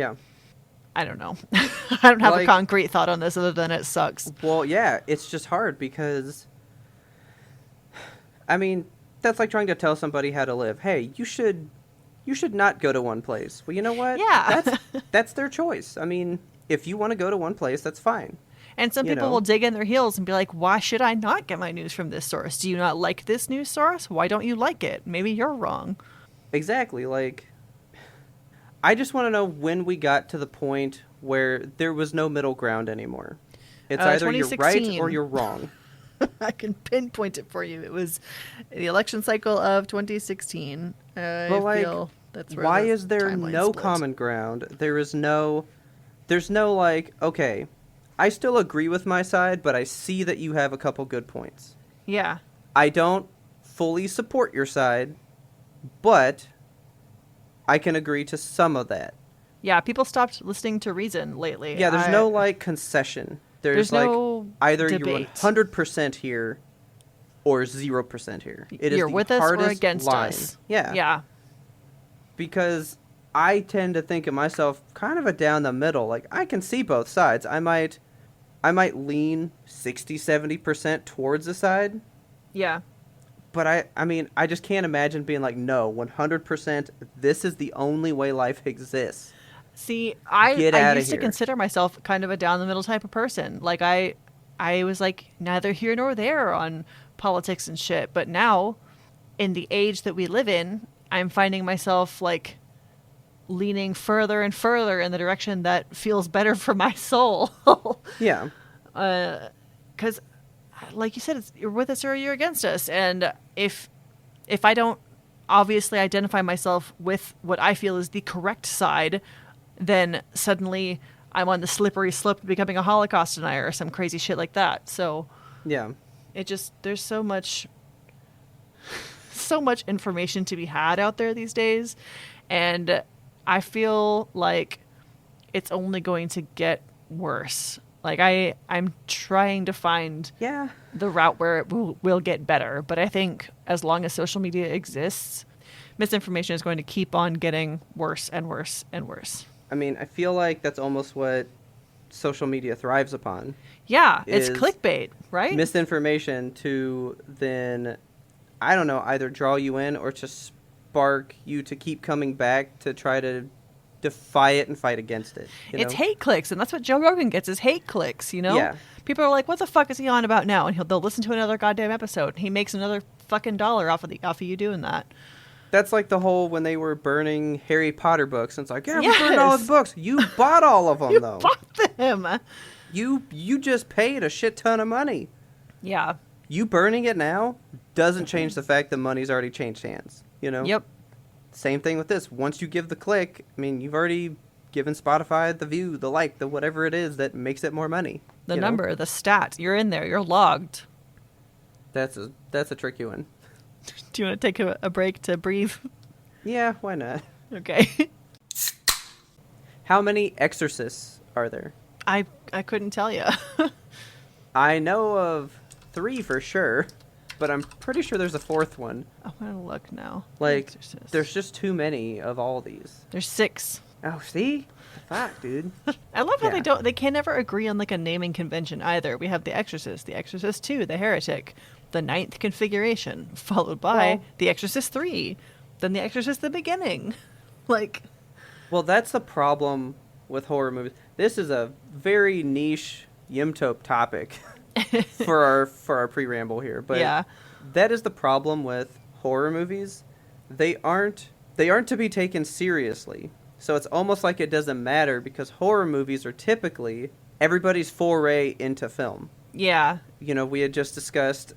I don't know. I don't have a concrete thought on this other than it sucks. Well, yeah, it's just hard because, I mean, that's like trying to tell somebody how to live. Hey, you should not go to one place. Well, you know what? Yeah. That's their choice. I mean, if you want to go to one place, that's fine. And some people will dig in their heels and be like, why should I not get my news from this source? Do you not like this news source? Why don't you like it? Maybe you're wrong. Exactly. Like, I just want to know when we got to the point where there was no middle ground anymore. It's either you're right or you're wrong. I can pinpoint it for you. It was the election cycle of 2016. Feel that's where why is there no common ground? There's no like, okay, I still agree with my side, but I see that you have a couple good points. Yeah. I don't fully support your side, but I can agree to some of that. Yeah, people stopped listening to reason lately. Yeah, there's no, like, concession. There's like, no either debate. You're 100% here or 0% here. It is You're the with us or hardest against line. us. Yeah. Yeah. Because I tend to think of myself kind of a down the middle. Like, I can see both sides. I might lean 60-70% towards the side. Yeah. But I mean, I just can't imagine being like, no, 100%, this is the only way life exists. See, I Get outta used to here. consider myself kind of a down the middle type of person. Like I was like neither here nor there on politics and shit. But now, in the age that we live in, I'm finding myself like leaning further and further in the direction that feels better for my soul. Yeah. Because, like you said, you're with us or you're against us. And if I don't obviously identify myself with what I feel is the correct side, then suddenly I'm on the slippery slope of becoming a Holocaust denier or some crazy shit like that. So Yeah. it just, there's so much information to be had out there these days. And I feel like it's only going to get worse. Like I'm trying to find Yeah. the route where it will get better. But I think as long as social media exists, misinformation is going to keep on getting worse and worse and worse. I mean, I feel like that's almost what social media thrives upon. Yeah, it's Is clickbait, right? Misinformation to then, I don't know, either draw you in or to spark you to keep coming back to try to defy it and fight against it. It's hate clicks, and that's what Joe Rogan gets is hate clicks, you know? Yeah. People are like, what the fuck is he on about now? And they'll listen to another goddamn episode. He makes another fucking $1 off of you doing that. That's like the whole when they were burning Harry Potter books. And it's like, yeah, we Yes. burned all his books. You bought all of them, You though. bought them. You just paid a shit ton of money. Yeah. You burning it now doesn't change the fact that money's already changed hands. You know? Yep. Same thing with this. Once you give the click, I mean, you've already given Spotify the view, the like, the whatever it is that makes it more money. The you know? number, the stat. You're in there. You're logged. That's a tricky one. Do you want to take a break to breathe? Yeah, why not? Okay. How many exorcists are there? I couldn't tell you. I know of 3 for sure, but I'm pretty sure there's a 4th one. I want to look now. Like, Exorcist. there's just too many of all these. There's 6. Oh, see? Fuck, dude. I love how Yeah. they can never agree on like a naming convention either. We have The Exorcist, The Exorcist 2, The Heretic, The Ninth Configuration, followed by Well- The Exorcist 3, then The Exorcist the Beginning. Like, Well, that's the problem with horror movies. This is a very niche Yimtope topic for our pre-ramble here, but yeah. that is the problem with horror movies. They aren't to be taken seriously. So it's almost like it doesn't matter because horror movies are typically everybody's foray into film. Yeah. You know, we had just discussed,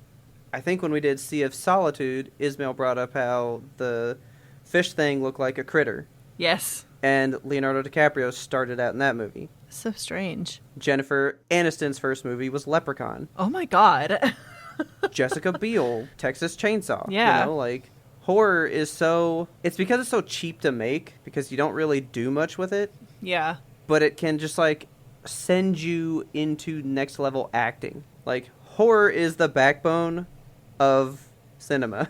I think when we did Sea of Solitude, Ismail brought up how the fish thing looked like a critter. Yes. And Leonardo DiCaprio started out in that movie. So strange. Jennifer Aniston's first movie was Leprechaun. Oh my god. Jessica Biel, Texas Chainsaw. Yeah. You know, like, horror is so... It's because it's so cheap to make, because you don't really do much with it, Yeah. but it can just, like, send you into next level acting. Like, horror is the backbone of cinema.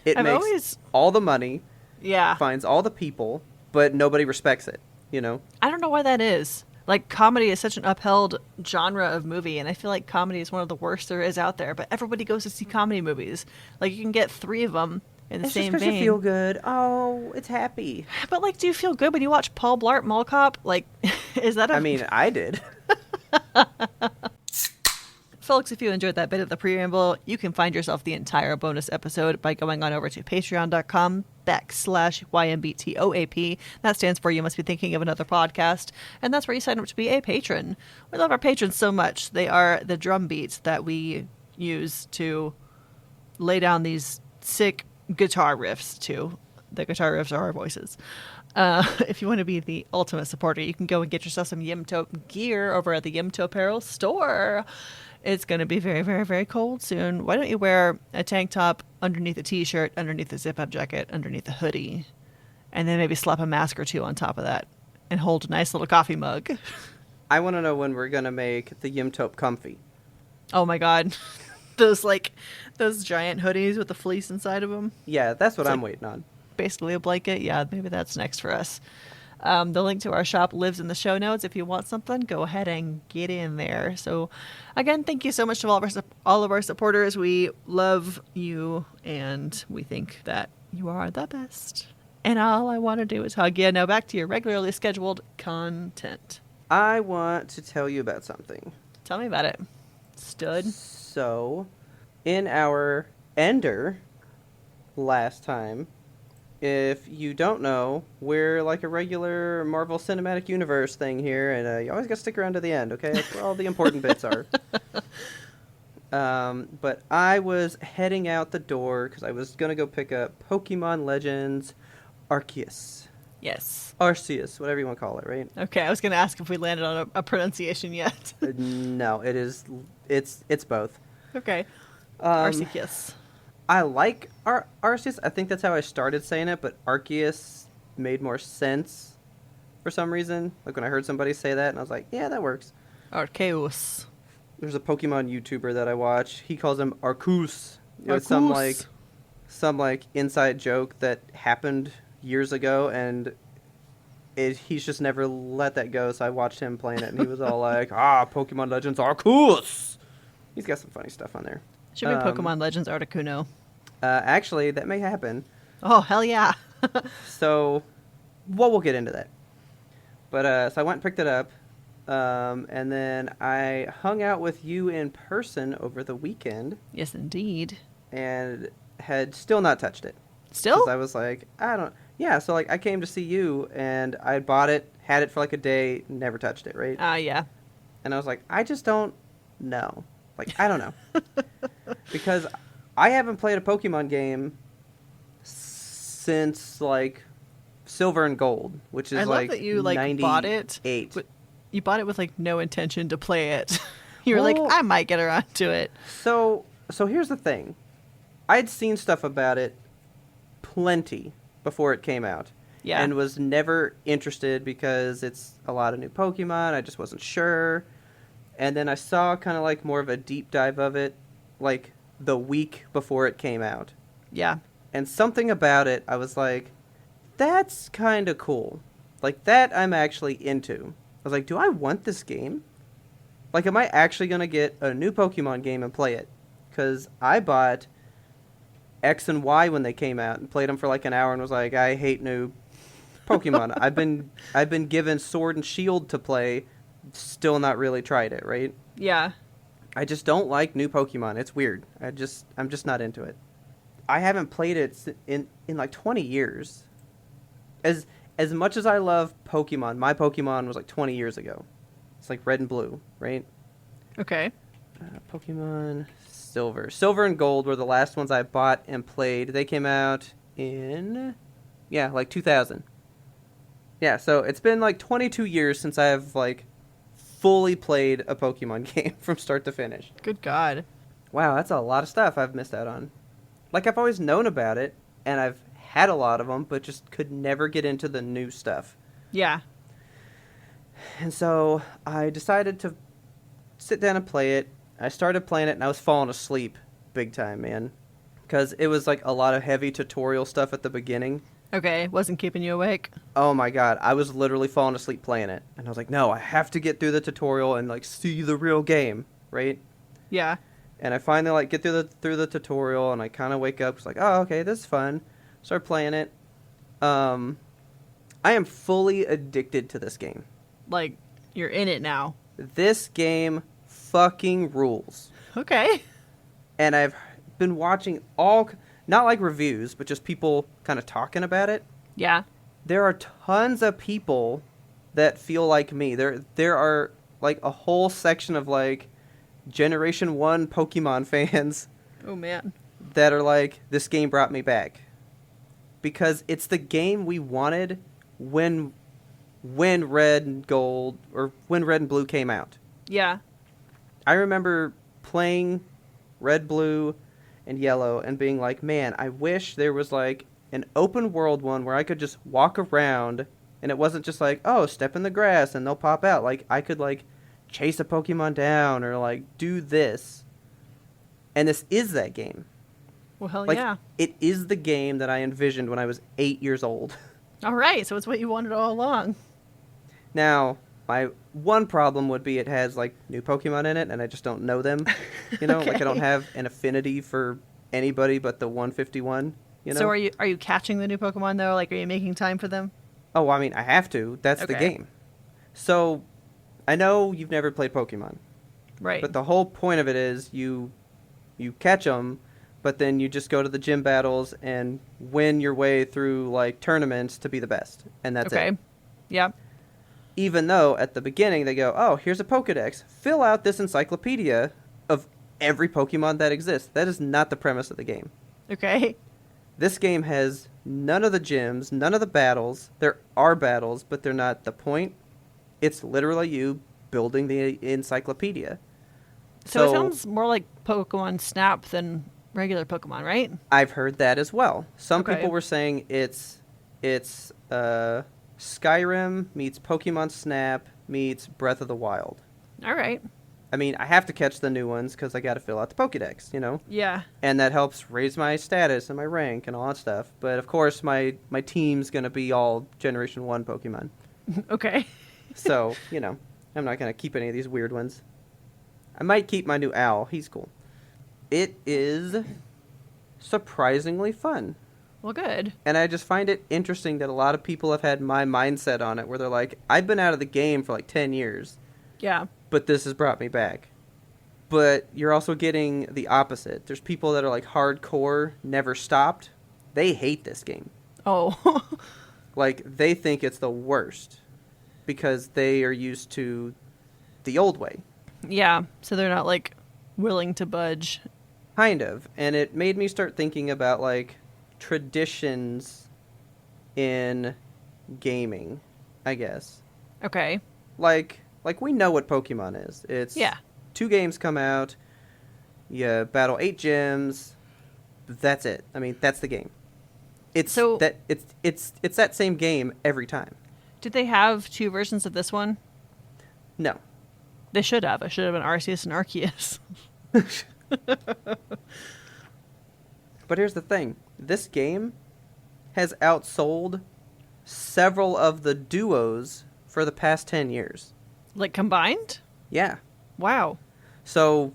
It I've makes always- all the money, Yeah. finds all the people, but nobody respects it, you know? I don't know why that is. Like, comedy is such an upheld genre of movie, and I feel like comedy is one of the worst there is out there, but everybody goes to see comedy movies. Like, you can get 3 of them in the It's same just because vein. you feel good. Oh, it's happy. But, like, do you feel good when you watch Paul Blart Mall Cop? Like, is that a... I mean, I did. Folks, if you enjoyed that bit of the preamble, you can find yourself the entire bonus episode by going on over to patreon.com/YMBTOAP. That stands for You Must Be Thinking of Another Podcast. And that's where you sign up to be a patron. We love our patrons so much. They are the drum beats that we use to lay down these sick guitar riffs to. The guitar riffs are our voices. If you want to be the ultimate supporter, you can go and get yourself some Yimtope gear over at the Yimtope Apparel store. It's going to be very, very, very cold soon. Why don't you wear a tank top underneath a t-shirt, underneath a zip-up jacket, underneath a hoodie, and then maybe slap a mask or 2 on top of that and hold a nice little coffee mug. I want to know when we're going to make the Yimtope comfy. Oh my god. Those giant hoodies with the fleece inside of them. Yeah, that's what It's I'm like- waiting on. basically a blanket. Yeah, maybe that's next for us. The link to our shop lives in the show notes. If you want something, go ahead and get in there. So, again, thank you so much to all of our supporters. We love you, and we think that you are the best. And all I want to do is hug you. Now back to your regularly scheduled content. I want to tell you about something. Tell me about it. Stud. So, in our Ender last time, if you don't know, we're like a regular Marvel Cinematic Universe thing here, and you always got to stick around to the end, okay? That's where all the important bits are. But I was heading out the door because I was going to go pick up Pokemon Legends Arceus. Yes. Arceus, whatever you want to call it, right? Okay, I was going to ask if we landed on a pronunciation yet. No, it's both. Okay. Arceus. I like Arceus. I think that's how I started saying it, but Arceus made more sense for some reason. Like when I heard somebody say that, and I was like, yeah, that works. Arceus. There's a Pokemon YouTuber that I watch. He calls him Arceus. It's Arceus. some inside joke that happened years ago, and he's just never let that go. So I watched him playing it, and he was all like, Pokemon Legends Arceus. He's got some funny stuff on there. Should be Pokemon Legends Articuno. Actually, that may happen. Oh, hell yeah. So, we'll get into that. But, so I went and picked it up, and then I hung out with you in person over the weekend. Yes, indeed. And had still not touched it. Still? Because I was like, yeah, so, like, I came to see you, and I bought it, had it for, like, a day, never touched it, right? Yeah. And I was like, I just don't know. Like, I don't know. Because I haven't played a Pokemon game since, like, Silver and Gold, which is, I love like, that you, like, bought it. You bought it with, like, no intention to play it. You were like, I might get around to it. So here's the thing. I'd seen stuff about it plenty before it came out. Yeah. And was never interested because it's a lot of new Pokemon. I just wasn't sure. And then I saw kind of like more of a deep dive of it, like the week before it came out. Yeah. And something about it, I was like, that's kind of cool. Like, that I'm actually into. I was like, do I want this game? Like, am I actually going to get a new Pokemon game and play it? Because I bought X and Y when they came out and played them for like an hour and was like, I hate new Pokemon. I've been given Sword and Shield to play, still not really tried it, right? Yeah. I just don't like new Pokemon. It's weird. I'm just not into it. I haven't played it in like 20 years. As much as I love Pokemon, my Pokemon was like 20 years ago. It's like Red and Blue, right? Okay. Pokemon Silver. Silver and Gold were the last ones I bought and played. They came out in, like 2000. Yeah, so it's been like 22 years since I've like fully played a Pokemon game from start to finish. Good God. Wow, that's a lot of stuff I've missed out on. Like, I've always known about it, and I've had a lot of them, but just could never get into the new stuff. Yeah. And so I decided to sit down and play it. I started playing it, and I was falling asleep big time, man. Because it was like a lot of heavy tutorial stuff at the beginning. Okay, wasn't keeping you awake? Oh my God, I was literally falling asleep playing it. And I was like, no, I have to get through the tutorial and like see the real game, right? Yeah. And I finally like get through the tutorial, and I kind of wake up. It's like, oh, okay, this is fun. Start playing it. I am fully addicted to this game. Like, you're in it now. This game fucking rules. Okay. And I've been watching not like reviews, but just people kind of talking about it. Yeah. There are tons of people that feel like me. There are like a whole section of like Generation 1 Pokemon fans. Oh, man. That are like, this game brought me back. Because it's the game we wanted when Red and Gold, or when Red and Blue came out. Yeah. I remember playing Red, Blue, and Yellow and being like, man, I wish there was like an open world one where I could just walk around and it wasn't just like, oh, step in the grass and they'll pop out. Like, I could like chase a Pokemon down or like do this. And this is that game. Well, Like, yeah. it is the game that I envisioned when I was 8 years old. All right, so it's what you wanted all along. Now, my one problem would be it has, like, new Pokemon in it, and I just don't know them. You know, like, I don't Okay. have an affinity for anybody but the 151, you So know? are you catching the new Pokemon though? Like, are you making time for them? Oh, I mean, I have to. That's the Okay. game. So, I know you've never played Pokemon, Right. but the whole point of it is you catch them, but then you just go to the gym battles and win your way through, like, tournaments to be the best, and that's Okay. it. Yep. Even though at the beginning they go, oh, here's a Pokedex. Fill out this encyclopedia of every Pokemon that exists. That is not the premise of the game. Okay. This game has none of the gyms, none of the battles. There are battles, but they're not the point. It's literally you building the encyclopedia. So it sounds more like Pokemon Snap than regular Pokemon, right? I've heard that as well. Some Okay. people were saying it's Skyrim meets Pokemon Snap meets Breath of the Wild. All right. I mean, I have to catch the new ones because I got to fill out the Pokédex, you know? Yeah. And that helps raise my status and my rank and all that stuff. But, of course, my team's going to be all Generation 1 Pokemon. Okay. So, you know, I'm not going to keep any of these weird ones. I might keep my new owl. He's cool. It is surprisingly fun. Well, good. And I just find it interesting that a lot of people have had my mindset on it where they're like, I've been out of the game for like 10 years. Yeah. But this has brought me back. But you're also getting the opposite. There's people that are like hardcore, never stopped. They hate this game. Oh. Like, they think it's the worst because they are used to the old way. Yeah. So they're not like willing to budge. Kind of. And it made me start thinking about like traditions in gaming, I guess. Okay. Like we know what Pokemon is. It's Yeah. 2 games come out, you battle 8 gyms, that's it. I mean, that's the game. It's that same game every time. Did they have 2 versions of this one? No. They should have. It should have been Arceus and Arceus. But here's the thing. This game has outsold several of the duos for the past 10 years. Like combined? Yeah. Wow. So,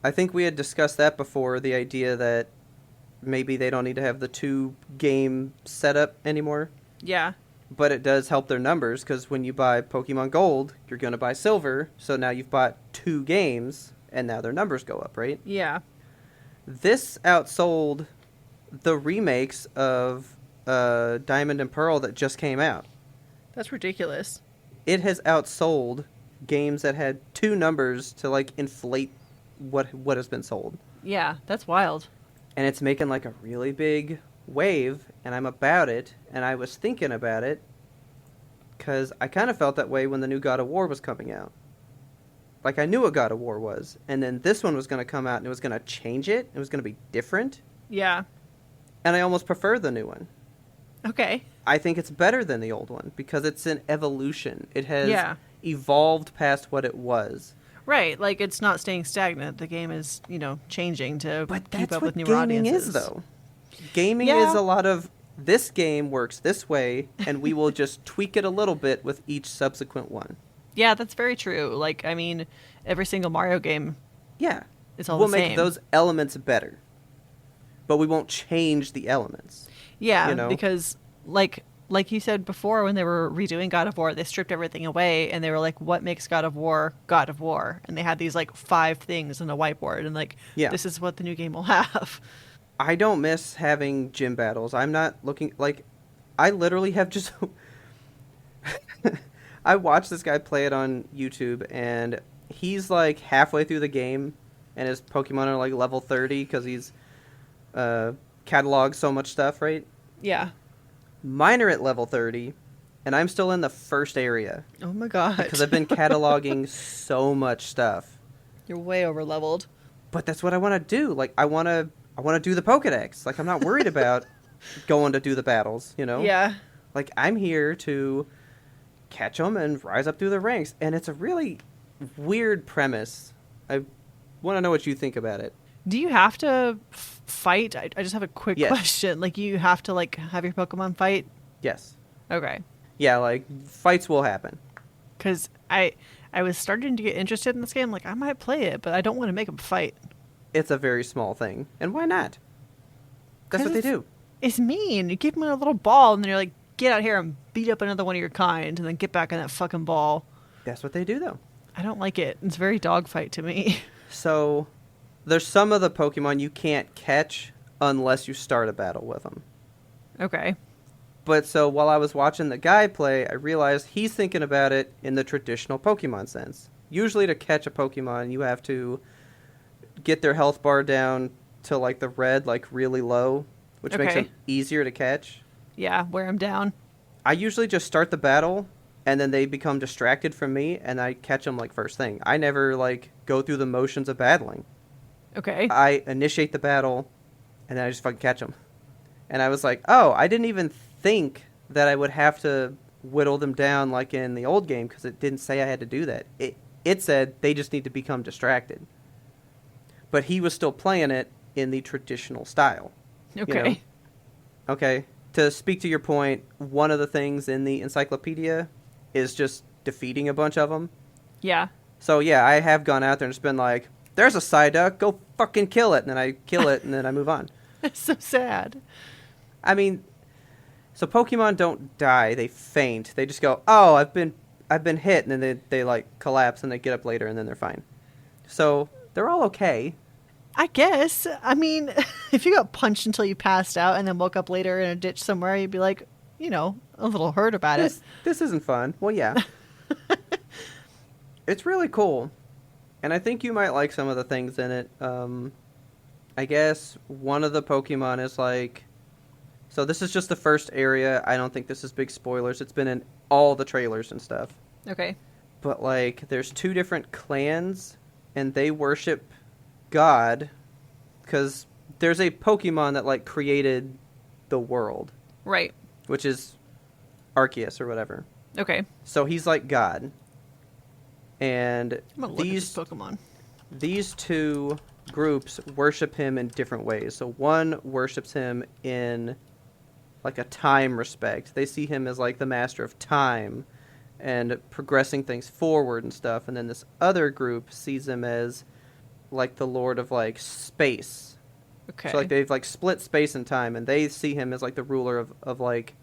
I think we had discussed that before, the idea that maybe they don't need to have the 2 game setup anymore. Yeah. But it does help their numbers, because when you buy Pokemon Gold, you're going to buy Silver, so now you've bought 2 games, and now their numbers go up, right? Yeah. This outsold the remakes of Diamond and Pearl that just came out. That's ridiculous. It has outsold games that had 2 numbers to, like, inflate what has been sold. Yeah, that's wild. And it's making, like, a really big wave, and I'm about it, and I was thinking about it, because I kind of felt that way when the new God of War was coming out. Like, I knew what God of War was, and then this one was going to come out, and it was going to change it, it was going to be different, Yeah. and I almost prefer the new one. Okay. I think it's better than the old one, because it's an evolution. It has Yeah. evolved past what it was. Right. Like, it's not staying stagnant. The game is, changing to But keep that's up what with newer gaming audiences. is, though. Gaming Yeah. is a lot of, this game works this way, and we will just tweak it a little bit with each subsequent one. Yeah, that's very true. Like, I mean, every single Mario game Yeah. is all We'll the make same. those elements better. But we won't change the elements. Yeah, you know? because like you said before, when they were redoing God of War, they stripped everything away and they were like, what makes God of War God of War? And they had these like 5 things on a whiteboard and like, Yeah. this is what the new game will have. I don't miss having gym battles. I'm not looking, like, I literally have just... I watched this guy play it on YouTube, and he's like halfway through the game, and his Pokemon are like level 30 because he's cataloged so much stuff, right? Yeah. Mine are at level 30, and I'm still in the first area Oh my god. because I've been cataloging so much stuff. You're way over leveled. But that's what I want to do. Like, I want to do the Pokedex. Like, I'm not worried about going to do the battles, you know? Yeah. Like, I'm here to catch them and rise up through the ranks. And it's a really weird premise. I want to know what you think about it. Do you have to fight? I just have a quick Yes. question. Like, you have to, like, have your Pokemon fight? Yes. Okay. Yeah, like, fights will happen. Because I was starting to get interested in this game. Like, I might play it, but I don't want to make them fight. It's a very small thing. And why not? That's what they do. It's mean. You give them a little ball, and then you're like, get out here and beat up another one of your kind, and then get back in that fucking ball. That's what they do, though. I don't like it. It's very dogfight to me. So, there's some of the Pokemon you can't catch unless you start a battle with them. Okay. But so while I was watching the guy play, I realized he's thinking about it in the traditional Pokemon sense. Usually to catch a Pokemon, you have to get their health bar down to like the red, like really low, which makes Okay. them easier to catch. Yeah, wear them down. I usually just start the battle and then they become distracted from me and I catch them like first thing. I never like go through the motions of battling. Okay. I initiate the battle and then I just fucking catch them. And I was like, oh, I didn't even think that I would have to whittle them down like in the old game because it didn't say I had to do that. It said they just need to become distracted. But he was still playing it in the traditional style. Okay. You know? Okay. To speak to your point, one of the things in the encyclopedia is just defeating a bunch of them. Yeah. So yeah, I have gone out there and just been like, there's a Psyduck, go fucking kill it. And then I kill it and then I move on. It's so sad. I mean, so Pokemon don't die; they faint. They just go, "Oh, I've been hit," and then they like collapse and they get up later and then they're fine. So they're all okay. I guess. I mean, if you got punched until you passed out and then woke up later in a ditch somewhere, you'd be like, you know, a little hurt about it. This isn't fun. Well, yeah, it's really cool, and I think you might like some of the things in it. I guess one of the Pokemon is like. So this is just the first area. I don't think this is big spoilers. It's been in all the trailers and stuff. Okay. But, like, there's two different clans, and they worship God, because there's a Pokemon that, like, created the world, Right. which is Arceus or whatever. Okay. So he's like God. And I'm gonna look at this Pokemon. these two groups worship him in different ways. So one worships him in like a time respect. They see him as like the master of time and progressing things forward and stuff. And then this other group sees him as like the lord of like space. Okay. So like they've like split space and time, and they see him as like the ruler of like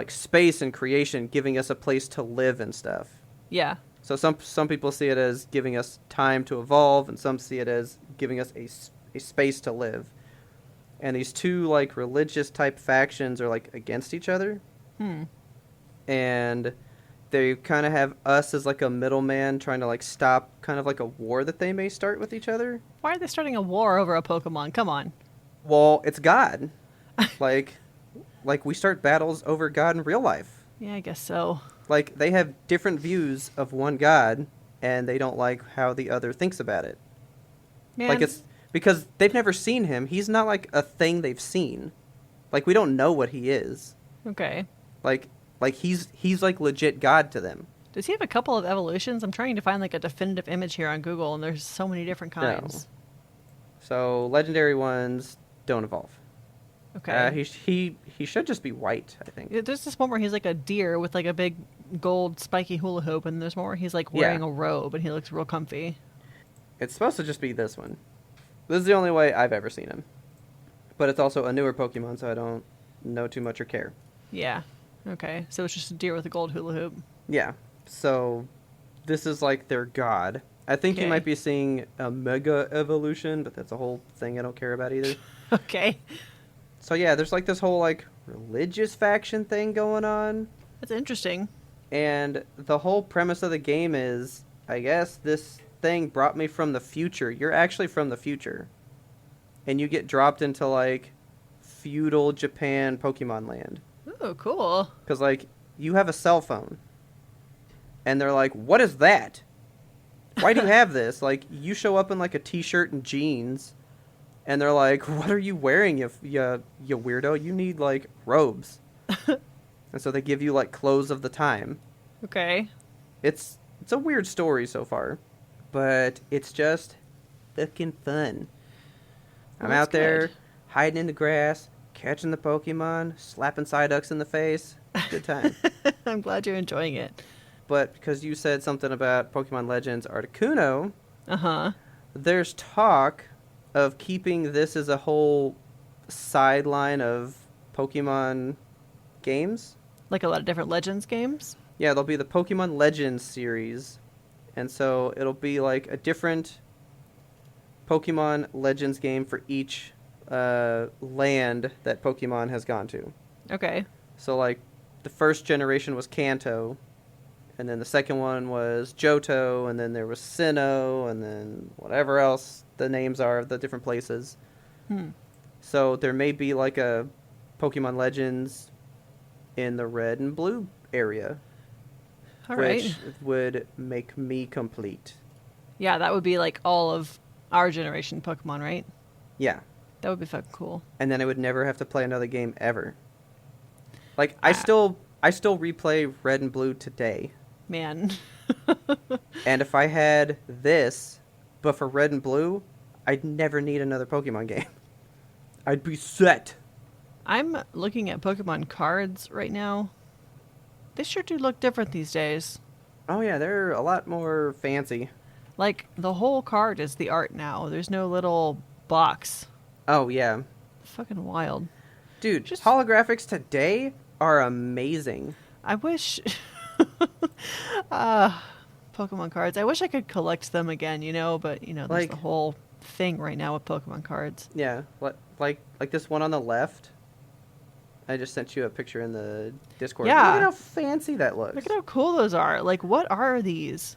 space and creation, giving us a place to live and stuff. Yeah. So some people see it as giving us time to evolve, and some see it as giving us a space to live. And these two like religious type factions are like against each other. And they kind of have us as like a middleman trying to like stop kind of like a war that they may start with each other. Why are they starting a war over a Pokemon? Come on. Well, it's God. like we start battles over God in real life. Yeah, I guess so. Like they have different views of one God, and they don't like how the other thinks about it. Man. Like it's because they've never seen him. He's not like a thing they've seen. Like we don't know what he is. Okay. Like he's like legit God to them. Does he have a couple of evolutions? I'm trying to find like a definitive image here on Google, and there's so many different kinds. No. So legendary ones don't evolve. Okay. He should just be white, I think. Yeah, there's this one where he's like a deer with like a big gold spiky hula hoop, and there's one where he's like wearing a robe and he looks real comfy. It's supposed to just be this one. This is the only way I've ever seen him. But it's also a newer Pokemon, so I don't know too much or care. Yeah. Okay. So it's just a deer with a gold hula hoop. Yeah. So this is like their god. I think you Okay. might be seeing a mega evolution, but that's a whole thing I don't care about either. Okay. So yeah, there's like this whole like religious faction thing going on. That's interesting. And the whole premise of the game is, I guess this thing brought me from the future. You're actually from the future. And you get dropped into like feudal Japan Pokemon land. Ooh, cool. Because like you have a cell phone. And they're like, what is that? Why do you have this? Like you show up in like a t-shirt and jeans. And they're like, what are you wearing, you weirdo? You need like robes. And so they give you like clothes of the time. Okay. It's a weird story so far, but it's just fucking fun. I'm Well, that's out there good. hiding in the grass, catching the Pokemon, slapping Psyducks in the face. Good time. I'm glad you're enjoying it. But because you said something about Pokemon Legends Articuno, Uh-huh. there's talk of keeping this as a whole sideline of Pokemon games. Like a lot of different Legends games. Yeah, there'll be the Pokemon Legends series. And so it'll be like a different Pokemon Legends game for each land that Pokemon has gone to. Okay. So, like, the first generation was Kanto, and then the second one was Johto, and then there was Sinnoh, and then whatever else the names are of the different places. So there may be, like, a Pokemon Legends in the red and blue area, All which right. would make me complete. Yeah, that would be like all of our generation Pokemon, right? Yeah. That would be fucking cool. And then I would never have to play another game ever. Like, I still replay Red and Blue today. Man. And if I had this, but for Red and Blue, I'd never need another Pokemon game. I'd be set. I'm looking at Pokemon cards right now. They sure do look different these days. Oh yeah, they're a lot more fancy. Like, the whole card is the art now. There's no little box. Oh yeah. Fucking wild. Dude, Just- holographics today are amazing. I wish... Pokemon cards. I wish I could collect them again, but, there's Like- the whole thing right now with Pokemon cards. Yeah, like this one on the left. I just sent you a picture in the Discord. Yeah. Look at how fancy that looks. Look at how cool those are. Like, what are these?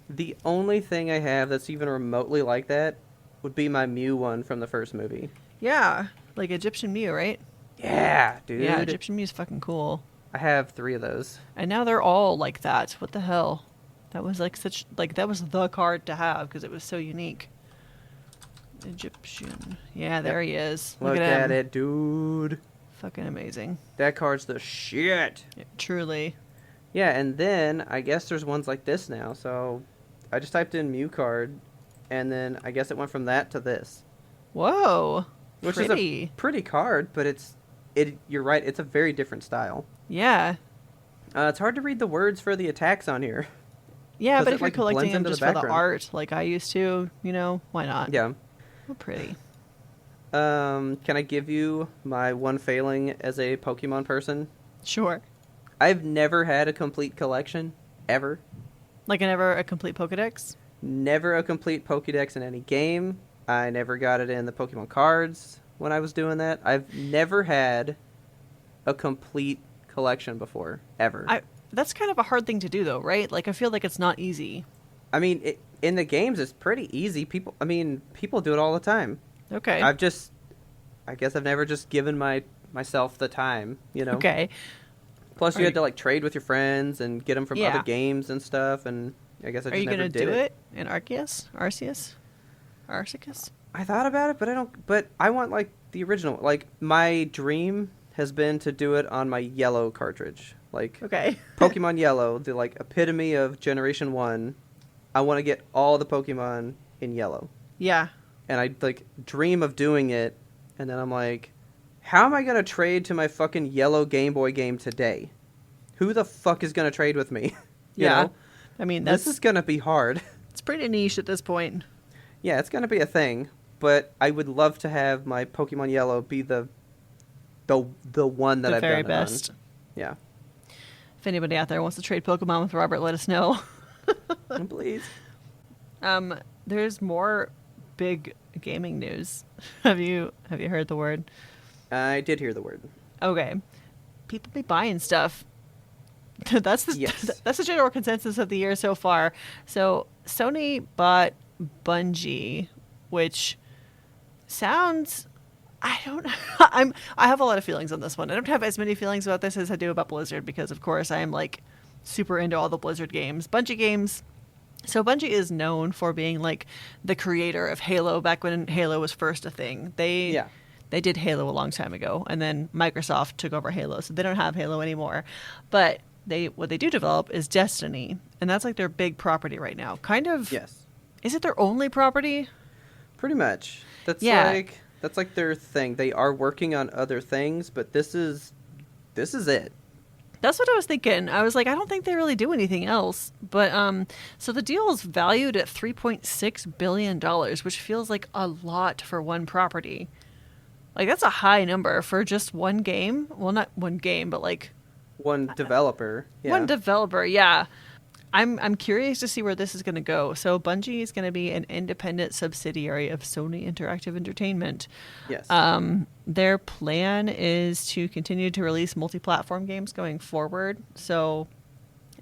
The only thing I have that's even remotely like that would be my Mew one from the first movie. Yeah. Like Egyptian Mew, right? Yeah, dude. Yeah, Egyptian Mew's fucking cool. I have 3 of those. And now they're all like that. What the hell? That was that was the card to have because it was so unique. Egyptian. Yeah, there he is. Look at at him. it, dude. Fucking amazing. That card's the shit. Yeah, truly. Yeah, and then I guess there's ones like this now. So I just typed in Mew card, and then I guess it went from that to this. Whoa. Which Pretty. is a pretty card, but you're right, it's a very different style. Yeah. It's hard to read the words for the attacks on here. Yeah, 'Cause but it, if you're like, collecting blends them into just the for the background. art like I used to, why not? Yeah. Oh, pretty. Can I give you my one failing as a Pokemon person? Sure. I've never had a complete collection, ever. Like a complete Pokedex? Never a complete Pokédex in any game. I never got it in the Pokemon cards when I was doing that. I've never had a complete collection before, ever. That's kind of a hard thing to do, though, right? Like, I feel like it's not easy. I mean, in the games, it's pretty easy. People do it all the time. Okay. I guess I've never just given myself the time, Okay. Plus, Are you you- had to, like, trade with your friends and get them from Yeah. other games and stuff, and I guess I Are just you never gonna did do it. it in Arceus? Arceus? I thought about it, but I want, like, the original. Like, my dream has been to do it on my yellow cartridge. Like, Okay. Pokemon Yellow, the, like, epitome of Generation 1. I want to get all the Pokemon in yellow. Yeah. And I, like, dream of doing it, and then I'm like, how am I going to trade to my fucking yellow Game Boy game today? Who the fuck is going to trade with me? You Yeah. know? I mean, This is going to be hard. it's pretty niche at this point. Yeah, it's going to be a thing, but I would love to have my Pokemon Yellow be the one that The I've very done it on. best. Yeah. If anybody out there wants to trade Pokemon with Robert, let us know. Please. There's more big gaming news. Have you heard the word? I did hear the word. Okay. People be buying stuff. That's the Yes. that's the general consensus of the year so far. So Sony bought Bungie, which sounds I have a lot of feelings on this one. I don't have as many feelings about this as I do about Blizzard because of course I am like super into all the Blizzard games. Bungie games. So Bungie is known for being like the creator of Halo back when Halo was first a thing. They did Halo a long time ago, and then Microsoft took over Halo, so they don't have Halo anymore. But what they do develop is Destiny, and that's like their big property right now. Kind of. Yes. Is it their only property? Pretty much. That's Yeah. like That's like their thing. They are working on other things, but this is it. That's what I was thinking. I was like, I don't think they really do anything else. But so the deal is valued at $3.6 billion, which feels like a lot for one property. Like that's a high number for just one game. Well, not one game, but like One developer. Yeah. one developer. Yeah. I'm curious to see where this is going to go. So Bungie is going to be an independent subsidiary of Sony Interactive Entertainment. Yes. Their plan is to continue to release multi-platform games going forward. So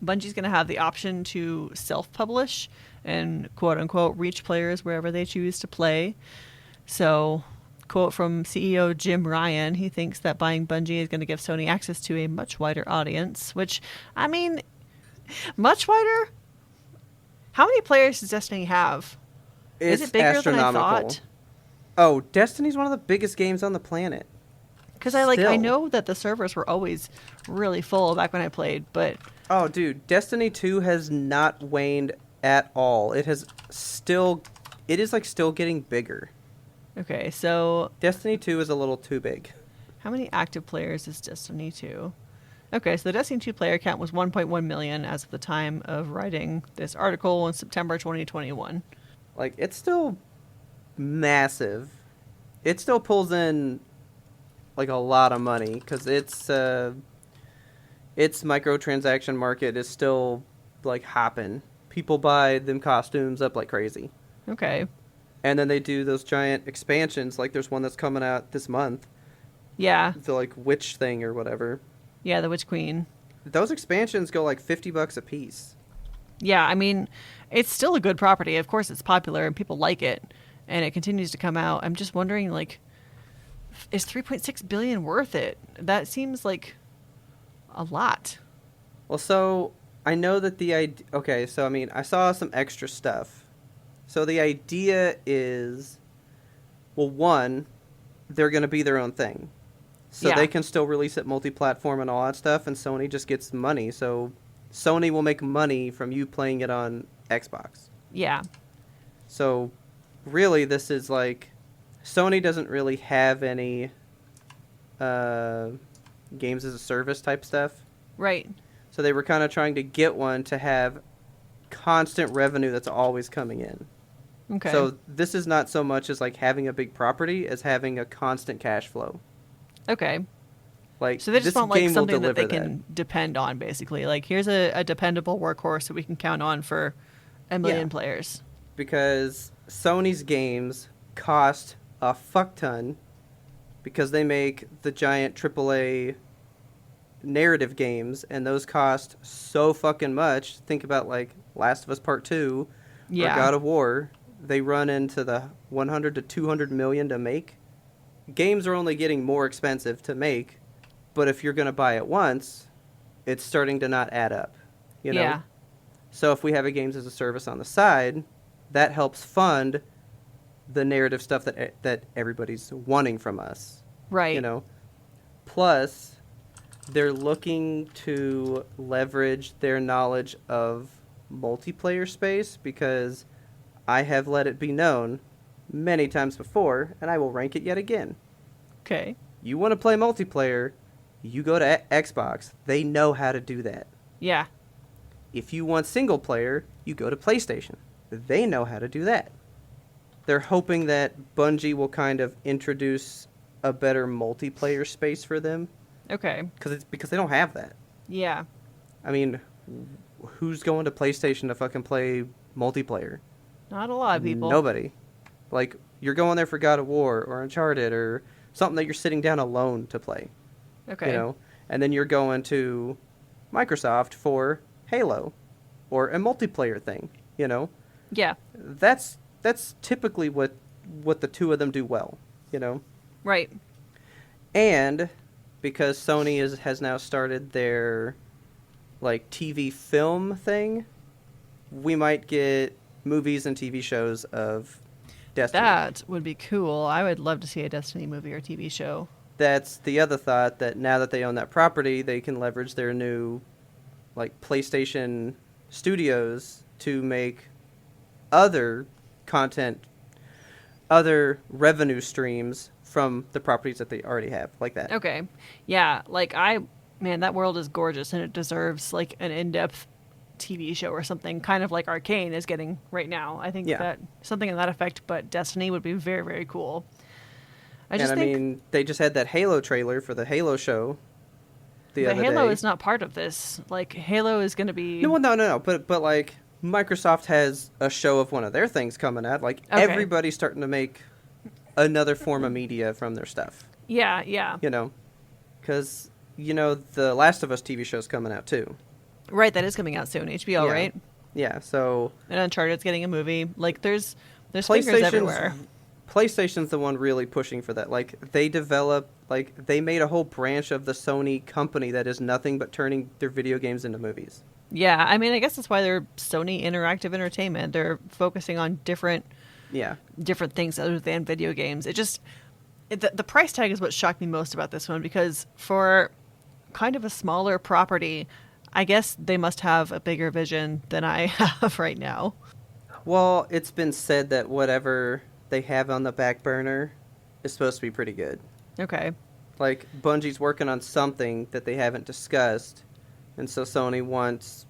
Bungie's going to have the option to self-publish and quote unquote reach players wherever they choose to play. So, quote from CEO Jim Ryan, he thinks that buying Bungie is going to give Sony access to a much wider audience, which, I mean, much wider? How many players does Destiny have? It's Is it bigger than I astronomical. thought? Oh, Destiny's one of the biggest games on the planet. Because I Still. know that the servers were always really full back when I played, but Oh, dude, Destiny 2 has not waned at all. It is like still getting bigger. okay, so Destiny 2 is a little too big. how many active players is Destiny 2? Okay, so the Destiny 2 player count was 1.1 million as of the time of writing this article in September 2021. Like, it's still massive. It still pulls in like a lot of money because its microtransaction market is still like hopping. People buy them costumes up like crazy. Okay. And then they do those giant expansions. Like there's one that's coming out this month. Yeah. The like witch thing or whatever. Yeah, the Witch Queen. Those expansions go like $50 a piece. Yeah, I mean, it's still a good property. Of course, it's popular and people like it, and it continues to come out. I'm just wondering, like, is 3.6 billion worth it? That seems like a lot. Well, so I know that the idea. Okay, so I mean, I saw some extra stuff. So the idea is, well, one, they're going to be their own thing. So Yeah. they can still release it multi-platform and all that stuff, and Sony just gets money. So Sony will make money from you playing it on Xbox. Yeah. So really, this is like, Sony doesn't really have any games as a service type stuff. Right. So they were kind of trying to get one to have constant revenue that's always coming in. Okay. So this is not so much as like having a big property as having a constant cash flow. Okay. Like, So they just this want like game will something that they deliver can depend on, basically. Like, here's a dependable workhorse that we can count on for a million Yeah. players. Because Sony's games cost a fuck ton because they make the giant AAA narrative games, and those cost so fucking much. Think about like Last of Us Part 2 Yeah. or God of War. They run into the 100 to 200 million to make. Games are only getting more expensive to make, but if you're going to buy it once, it's starting to not add up, you know? Yeah. So if we have a games as a service on the side, that helps fund the narrative stuff that everybody's wanting from us, Right. you know? Plus, they're looking to leverage their knowledge of multiplayer space because I have let it be known many times before, and I will rank it yet again. Okay. You want to play multiplayer, you go to Xbox. They know how to do that. Yeah. If you want single player, you go to PlayStation. They know how to do that. They're hoping that Bungie will kind of introduce a better multiplayer space for them Okay. because they don't have that. Yeah. I mean, who's going to PlayStation to fucking play multiplayer? Not a lot of people. Nobody. Like, you're going there for God of War or Uncharted or something that you're sitting down alone to play. Okay. You know, and then you're going to Microsoft for Halo or a multiplayer thing, you know? Yeah. That's typically what the two of them do well, you know? Right. And because Sony has now started their like TV film thing, we might get movies and TV shows of Destiny. That would be cool. I would love to see a Destiny movie or TV show. That's the other thought, that now that they own that property, they can leverage their new like PlayStation studios to make other content, other revenue streams from the properties that they already have, like that. Okay. Yeah, like man, that world is gorgeous and it deserves like an in-depth TV show or something, kind of like Arcane is getting right now. I think that something in that effect, but Destiny would be very, very cool. I mean, they just had that Halo trailer for the Halo show the other day. Halo is not part of this. Like, Halo is going to be... No. But like, Microsoft has a show of one of their things coming out. Like, everybody's starting to make another form of media from their stuff. Yeah. You know, because, the Last of Us TV show's coming out, too. Right, that is coming out soon. HBO, right? Yeah, so... And Uncharted's getting a movie. Like, there's fingers everywhere. PlayStation's the one really pushing for that. Like, they made a whole branch of the Sony company that is nothing but turning their video games into movies. Yeah, I mean, I guess that's why they're Sony Interactive Entertainment. They're focusing on different things other than video games. The price tag is what shocked me most about this one, because for kind of a smaller property, I guess they must have a bigger vision than I have right now. Well, it's been said that whatever they have on the back burner is supposed to be pretty good. Okay. Like, Bungie's working on something that they haven't discussed, and so Sony wants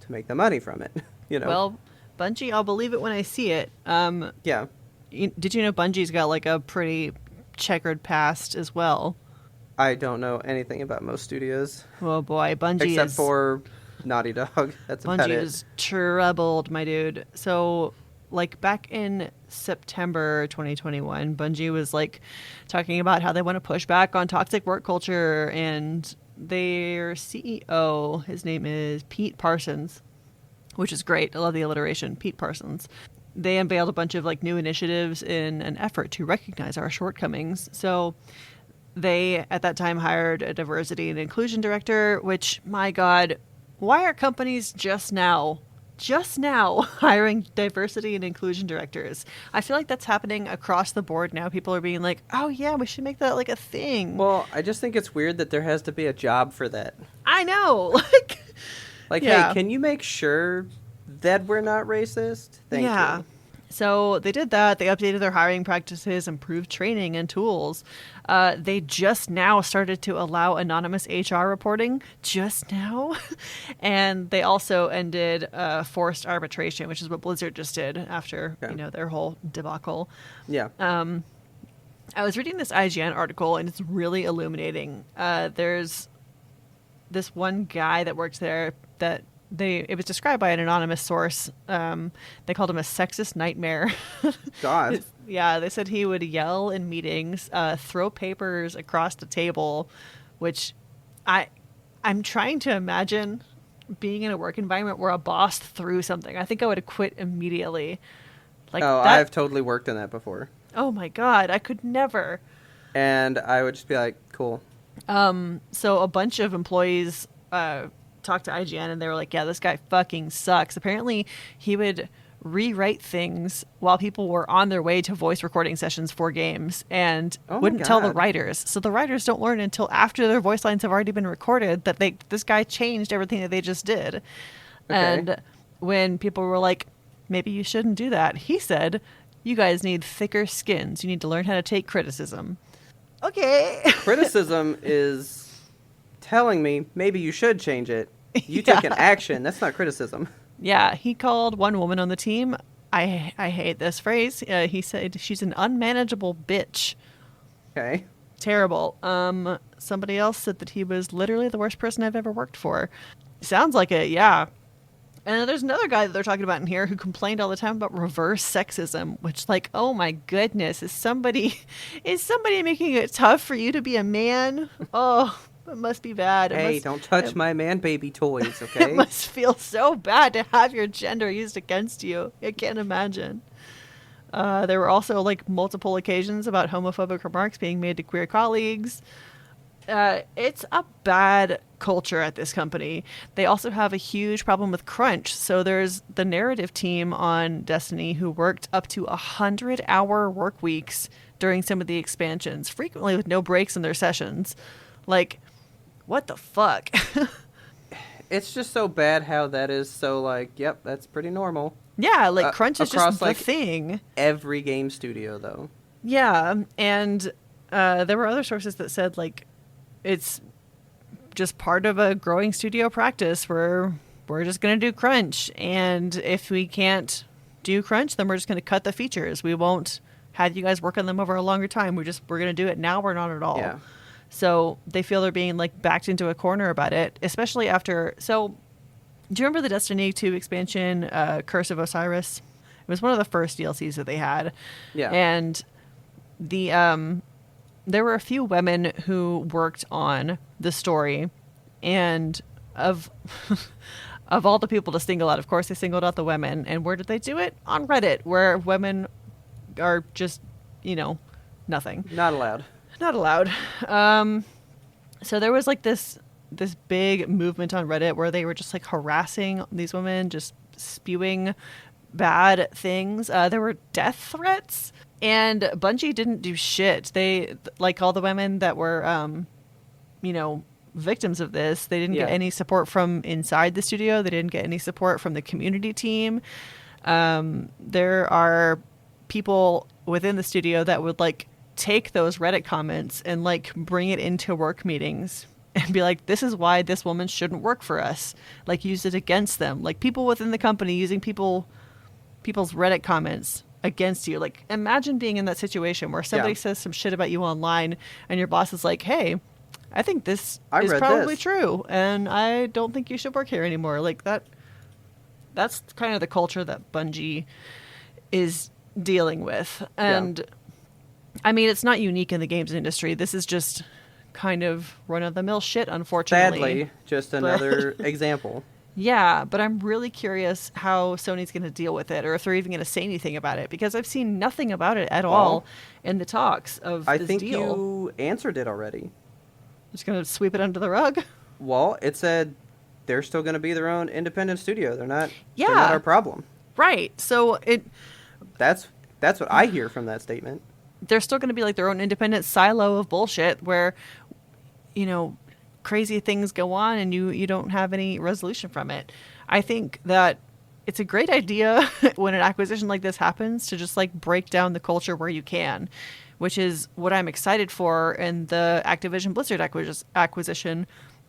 to make the money from it, Well, Bungie, I'll believe it when I see it. Yeah. Did you know Bungie's got, like, a pretty checkered past as well? I don't know anything about most studios. Oh, boy. Bungie Except for Naughty Dog. That's about it. Bungie is troubled, my dude. So... like, back in September 2021, Bungie was, like, talking about how they want to push back on toxic work culture, and their CEO, his name is Pete Parsons, which is great. I love the alliteration, Pete Parsons. They unveiled a bunch of, like, new initiatives in an effort to recognize our shortcomings. So they, at that time, hired a diversity and inclusion director, which, my God, why are companies just now hiring diversity and inclusion directors? I feel like that's happening across the board now. People are being like, oh yeah, we should make that like a thing. Well, I just think it's weird that there has to be a job for that. I know. Hey, can you make sure that we're not racist? Thank you. So they did that. They updated their hiring practices, improved training and tools. They just now started to allow anonymous HR reporting, just now. And they also ended forced arbitration, which is what Blizzard just did after their whole debacle. Yeah. I was reading this IGN article, and it's really illuminating. There's this one guy that works there that it was described by an anonymous source. They called him a sexist nightmare. God. Yeah, they said he would yell in meetings, throw papers across the table, which I'm trying to imagine being in a work environment where a boss threw something. I think I would have quit immediately. I've totally worked in that before. Oh my God, I could never. And I would just be like, cool. So a bunch of employees talked to IGN, and they were like, yeah, this guy fucking sucks. Apparently he would rewrite things while people were on their way to voice recording sessions for games, and wouldn't tell the writers. So the writers don't learn until after their voice lines have already been recorded that this guy changed everything that they just did. Okay. And when people were like, maybe you shouldn't do that, he said, you guys need thicker skins. You need to learn how to take criticism. Okay. Criticism is telling me maybe you should change it. You took an action. That's not criticism. Yeah, he called one woman on the team, I hate this phrase, he said she's an unmanageable bitch. Okay. Terrible. Somebody else said that he was literally the worst person I've ever worked for. Sounds like it, yeah. And there's another guy that they're talking about in here who complained all the time about reverse sexism, which, like, oh my goodness, is somebody making it tough for you to be a man? Oh, it must be bad. Don't touch my man baby toys, okay? It must feel so bad to have your gender used against you. I can't imagine. There were also, like, multiple occasions about homophobic remarks being made to queer colleagues. It's a bad culture at this company. They also have a huge problem with crunch. So there's the narrative team on Destiny who worked up to 100-hour work weeks during some of the expansions, frequently with no breaks in their sessions. Like, what the fuck? It's just so bad how that is so, like, yep, that's pretty normal. Yeah, like crunch is across just the like thing. every game studio though. Yeah, and there were other sources that said like it's just part of a growing studio practice where we're just going to do crunch, and if we can't do crunch, then we're just going to cut the features. We won't have you guys work on them over a longer time. We're going to do it now or not at all. Yeah. So they feel they're being like backed into a corner about it, especially after. So do you remember the Destiny 2 expansion, Curse of Osiris? It was one of the first DLCs that they had. Yeah. And the there were a few women who worked on the story, and of of all the people to single out, of course they singled out the women. And where did they do it? On Reddit, where women are just, nothing. Not allowed. Not allowed. So there was like this big movement on Reddit where they were just like harassing these women, just spewing bad things. There were death threats, and Bungie didn't do shit. They, like all the women that were, victims of this, they didn't get any support from inside the studio. They didn't get any support from the community team. There are people within the studio that would like take those Reddit comments and like bring it into work meetings and be like, this is why this woman shouldn't work for us. Like, use it against them. Like, people within the company using people's Reddit comments against you. Like, imagine being in that situation where somebody says some shit about you online and your boss is like, hey, I think this is probably true, and I don't think you should work here anymore. Like, that's kind of the culture that Bungie is dealing with. And I mean, it's not unique in the games industry. This is just kind of run-of-the-mill shit, unfortunately. Sadly, just another example. Yeah, but I'm really curious how Sony's going to deal with it, or if they're even going to say anything about it, because I've seen nothing about it at all in the talks of this deal. I think you answered it already. Just going to sweep it under the rug? Well, it said they're still going to be their own independent studio. They're not our problem. Right. So that's what I hear from that statement. They're still going to be like their own independent silo of bullshit where, crazy things go on and you don't have any resolution from it. I think that it's a great idea when an acquisition like this happens to just like break down the culture where you can, which is what I'm excited for in the Activision Blizzard acquisition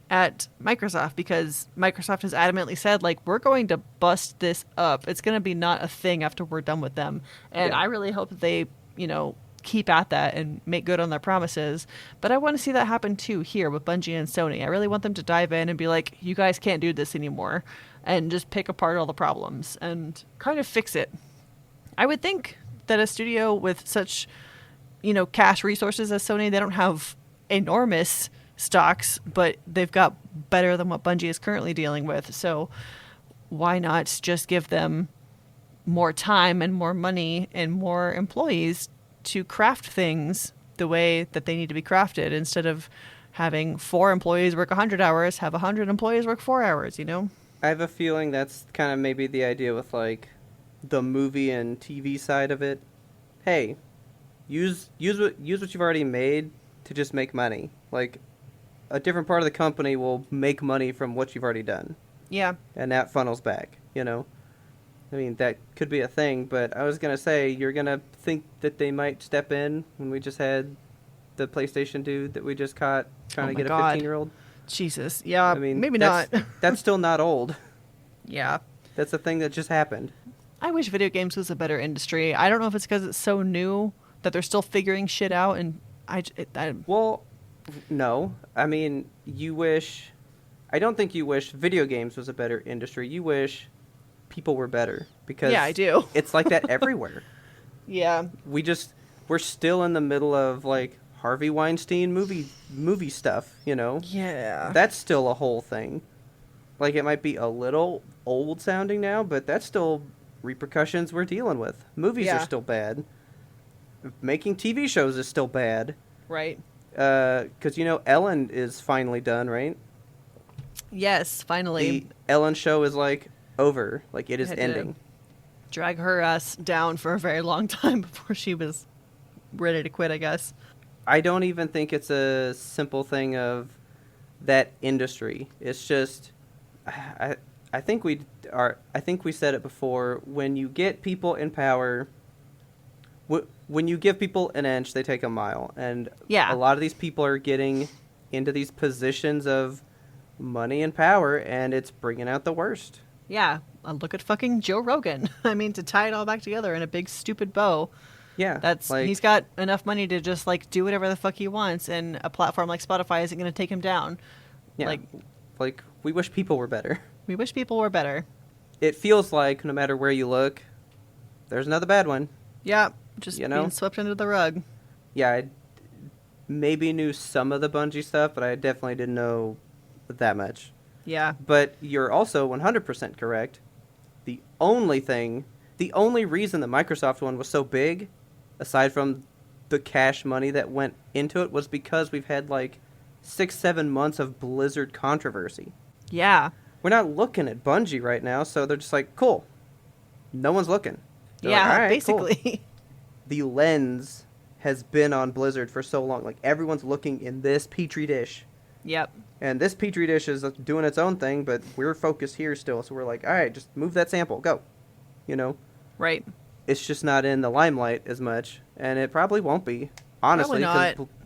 at Microsoft, because Microsoft has adamantly said, like, we're going to bust this up. It's going to be not a thing after we're done with them. And I really hope that they, keep at that and make good on their promises. But I want to see that happen too here with Bungie and Sony. I really want them to dive in and be like, you guys can't do this anymore, and just pick apart all the problems and kind of fix it. I would think that a studio with such, cash resources as Sony, they don't have enormous stocks, but they've got better than what Bungie is currently dealing with. So why not just give them more time and more money and more employees to craft things the way that they need to be crafted, instead of having 4 employees work 100 hours, have 100 employees work 4 hours, I have a feeling that's kind of maybe the idea with like the movie and TV side of it. Hey, use what you've already made to just make money. Like, a different part of the company will make money from what you've already done. Yeah. And that funnels back, I mean, that could be a thing, but I was going to say, you're going to think that they might step in when we just had the PlayStation dude that we just caught trying to get a 15-year-old. Jesus. Yeah, I mean, maybe not. not. That's still not old. Yeah. That's a thing that just happened. I wish video games was a better industry. I don't know if it's because it's so new that they're still figuring shit out, and Well, no. I mean, I don't think you wish video games was a better industry. You wish people were better, because I do. It's like that everywhere. Yeah. We're still in the middle of like Harvey Weinstein movie stuff, Yeah. That's still a whole thing. Like, it might be a little old sounding now, but that's still repercussions we're dealing with. Movies are still bad. Making TV shows is still bad. Right. Because Ellen is finally done, right? Yes, finally. The Ellen show is like over. Like, it is ending. Drag her ass down for a very long time before she was ready to quit, I guess. I don't even think it's a simple thing of that industry. It's just, I think we said it before. When you get people in power, when you give people an inch, they take a mile, and Yeah. a lot of these people are getting into these positions of money and power, and it's bringing out the worst. Yeah. Look at fucking Joe Rogan. I mean, to tie it all back together in a big stupid bow. Yeah, He's got enough money to just like do whatever the fuck he wants, and a platform like Spotify isn't going to take him down. Yeah, like we wish people were better. We wish people were better. It feels like no matter where you look, there's another bad one. Yeah, just being swept under the rug. Yeah, I maybe knew some of the Bungie stuff, but I definitely didn't know that much. Yeah. But you're also 100% correct. The only reason the Microsoft one was so big, aside from the cash money that went into it, was because we've had like 6-7 months of Blizzard controversy. Yeah. We're not looking at Bungie right now, so they're just like, cool. No one's looking. They're yeah, like, all right, basically. Cool. The lens has been on Blizzard for so long. Like, everyone's looking in this petri dish. Yep. And this petri dish is doing its own thing, but we're focused here still. So we're like, all right, just move that sample. Go. You know? Right. It's just not in the limelight as much. And it probably won't be, honestly.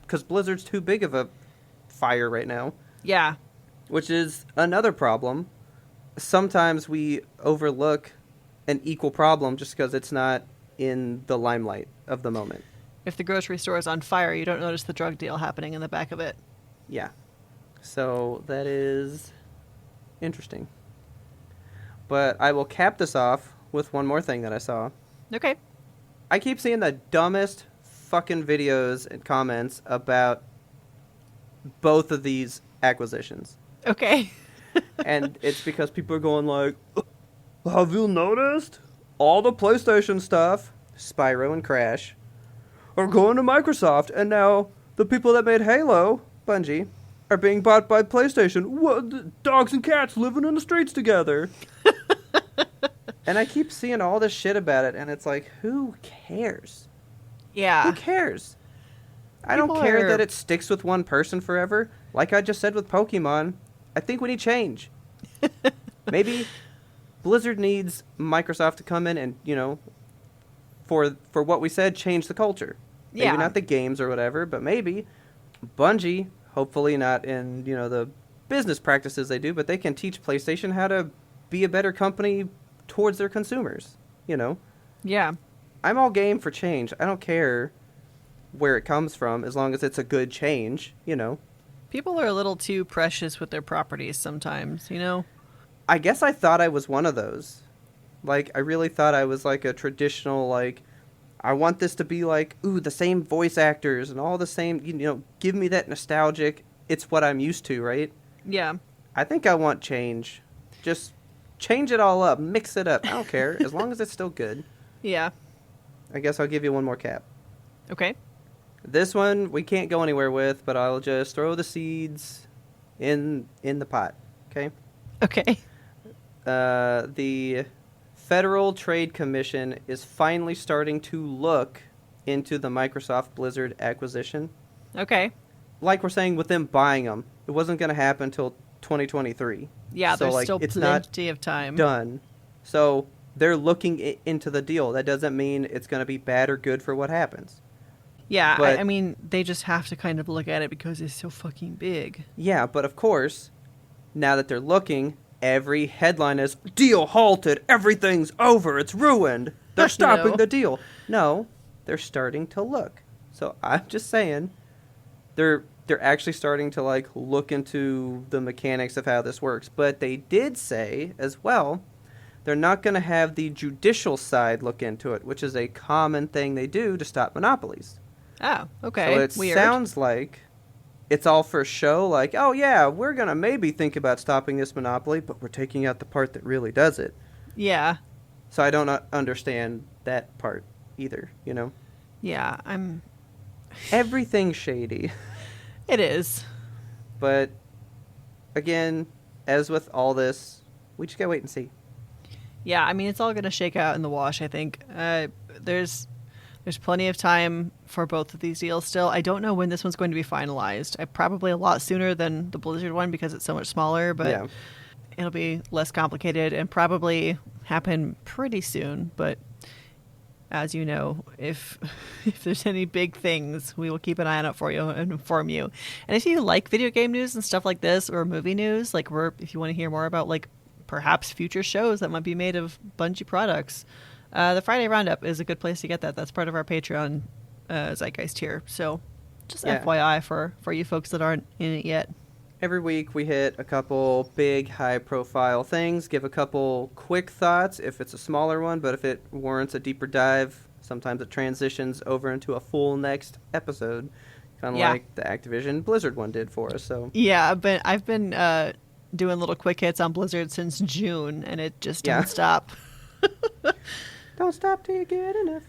Because Blizzard's too big of a fire right now. Yeah. Which is another problem. Sometimes we overlook an equal problem just because it's not in the limelight of the moment. If the grocery store is on fire, you don't notice the drug deal happening in the back of it. Yeah. So that is interesting. But I will cap this off with one more thing that I saw. Okay. I keep seeing the dumbest fucking videos and comments about both of these acquisitions. Okay. And it's because people are going like, have you noticed? All the PlayStation stuff, Spyro and Crash, are going to Microsoft, and now the people that made Halo, Bungie, are being bought by PlayStation. What? Dogs and cats living in the streets together. And I keep seeing all this shit about it, and it's like, who cares? Yeah. Who cares? I don't care that it sticks with one person forever. Like I just said with Pokemon, I think we need change. Maybe Blizzard needs Microsoft to come in and, you know, for what we said, change the culture. Maybe not the games or whatever, but maybe Bungie, hopefully not in, you know, the business practices they do, but they can teach PlayStation how to be a better company towards their consumers, you know? Yeah. I'm all game for change. I don't care where it comes from as long as it's a good change, you know? People are a little too precious with their properties sometimes, you know? I guess I thought I was one of those. Like, I really thought I was like a traditional, like, I want this to be like, ooh, the same voice actors and all the same, you know, give me that nostalgic, it's what I'm used to, right? Yeah. I think I want change. Just change it all up, mix it up. I don't care, as long as it's still good. Yeah. I guess I'll give you one more cap. Okay. This one we can't go anywhere with, but I'll just throw the seeds in the pot, okay? Okay. The Federal Trade Commission is finally starting to look into the Microsoft Blizzard acquisition. Okay. Like we're saying, with them buying them, it wasn't going to happen until 2023. Yeah, so, there's like, still it's plenty not of time. Done. So they're looking into the deal. That doesn't mean it's going to be bad or good for what happens. Yeah, But- I mean, they just have to kind of look at it because it's so fucking big. Yeah, but of course, now that they're looking, every headline is, deal halted, everything's over, it's ruined, they're stopping No. the deal. No, they're starting to look. So I'm just saying, they're actually starting to, like, look into the mechanics of how this works. But they did say, as well, they're not going to have the judicial side look into it, which is a common thing they do to stop monopolies. Oh, okay. So it Weird. sounds like it's all for show, like, oh yeah, we're going to maybe think about stopping this monopoly, but we're taking out the part that really does it. Yeah. So I don't understand that part either, you know? Yeah, Everything's shady. It is. But, again, as with all this, we just gotta wait and see. Yeah, I mean, it's all going to shake out in the wash, I think. There's plenty of time for both of these deals still. I don't know when this one's going to be finalized. Probably a lot sooner than the Blizzard one because it's so much smaller, but Yeah. it'll be less complicated and probably happen pretty soon. But as you know, if there's any big things, we will keep an eye out for you and inform you. And if you like video game news and stuff like this, or movie news, like if you want to hear more about like perhaps future shows that might be made of Bungie products, the Friday Roundup is a good place to get that. That's part of our Patreon Zeitgeist tier. So just FYI for you folks that aren't in it yet. Every week we hit a couple big high-profile things, give a couple quick thoughts if it's a smaller one, but if it warrants a deeper dive, sometimes it transitions over into a full next episode, kind of like the Activision Blizzard one did for us. So yeah, but I've been doing little quick hits on Blizzard since June, and it just don't stop. Don't stop till you get enough.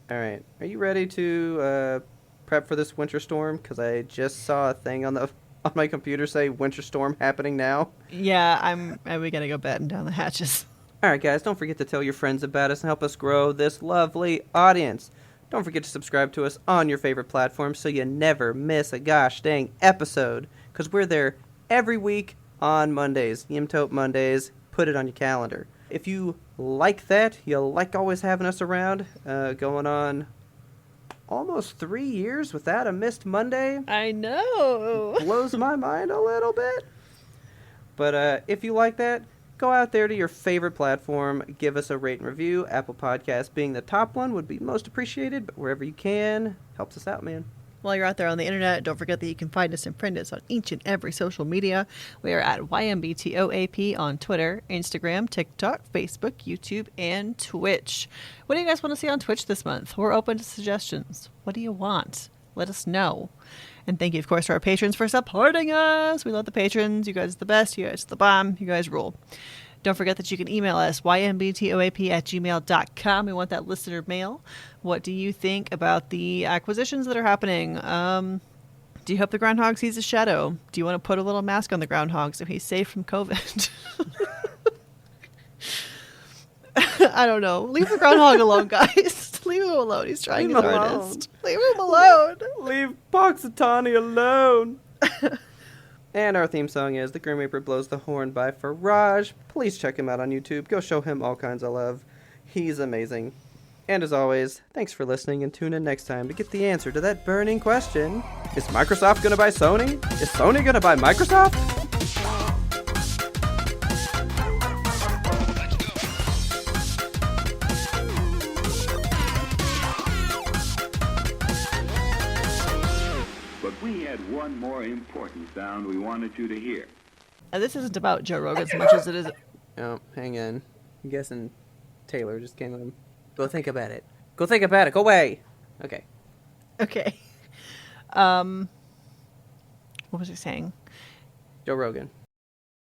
All right, are you ready to prep for this winter storm? Because I just saw a thing on my computer say winter storm happening now. Yeah, we gotta go batten down the hatches. All right, guys, don't forget to tell your friends about us and help us grow this lovely audience. Don't forget to subscribe to us on your favorite platform so you never miss a gosh dang episode, because we're there every week on Mondays, Yimtope Mondays. Put it on your calendar. If you like that, you'll like always having us around, going on almost 3 years without a missed Monday. I know. Blows my mind a little bit. But if you like that, go out there to your favorite platform. Give us a rate and review. Apple Podcasts being the top one would be most appreciated. But wherever you can, helps us out, man. While you're out there on the internet, don't forget that you can find us and friend us on each and every social media. We are at YMBTOAP on Twitter, Instagram, TikTok, Facebook, YouTube, and Twitch. What do you guys want to see on Twitch this month? We're open to suggestions. What do you want? Let us know. And thank you, of course, to our patrons for supporting us. We love the patrons. You guys are the best. You guys are the bomb. You guys rule. Don't forget that you can email us, ymbtoap@gmail.com. We want that listener mail. What do you think about the acquisitions that are happening? Do you hope the groundhog sees a shadow? Do you want to put a little mask on the groundhog so he's safe from COVID? I don't know. Leave the groundhog alone, guys. Leave him alone. He's trying his hardest. Leave him alone. Leave Poxitani alone. And our theme song is The Grim Reaper Blows the Horn by Faraj. Please check him out on YouTube. Go show him all kinds of love. He's amazing. And as always, thanks for listening, and tune in next time to get the answer to that burning question. Is Microsoft going to buy Sony? Is Sony going to buy Microsoft? One more important sound we wanted you to hear. This isn't about Joe Rogan so much as it is... Oh, hang on. I'm guessing Taylor just came on. Go think about it. Go think about it. Go away. Okay. Okay. What was I saying? Joe Rogan.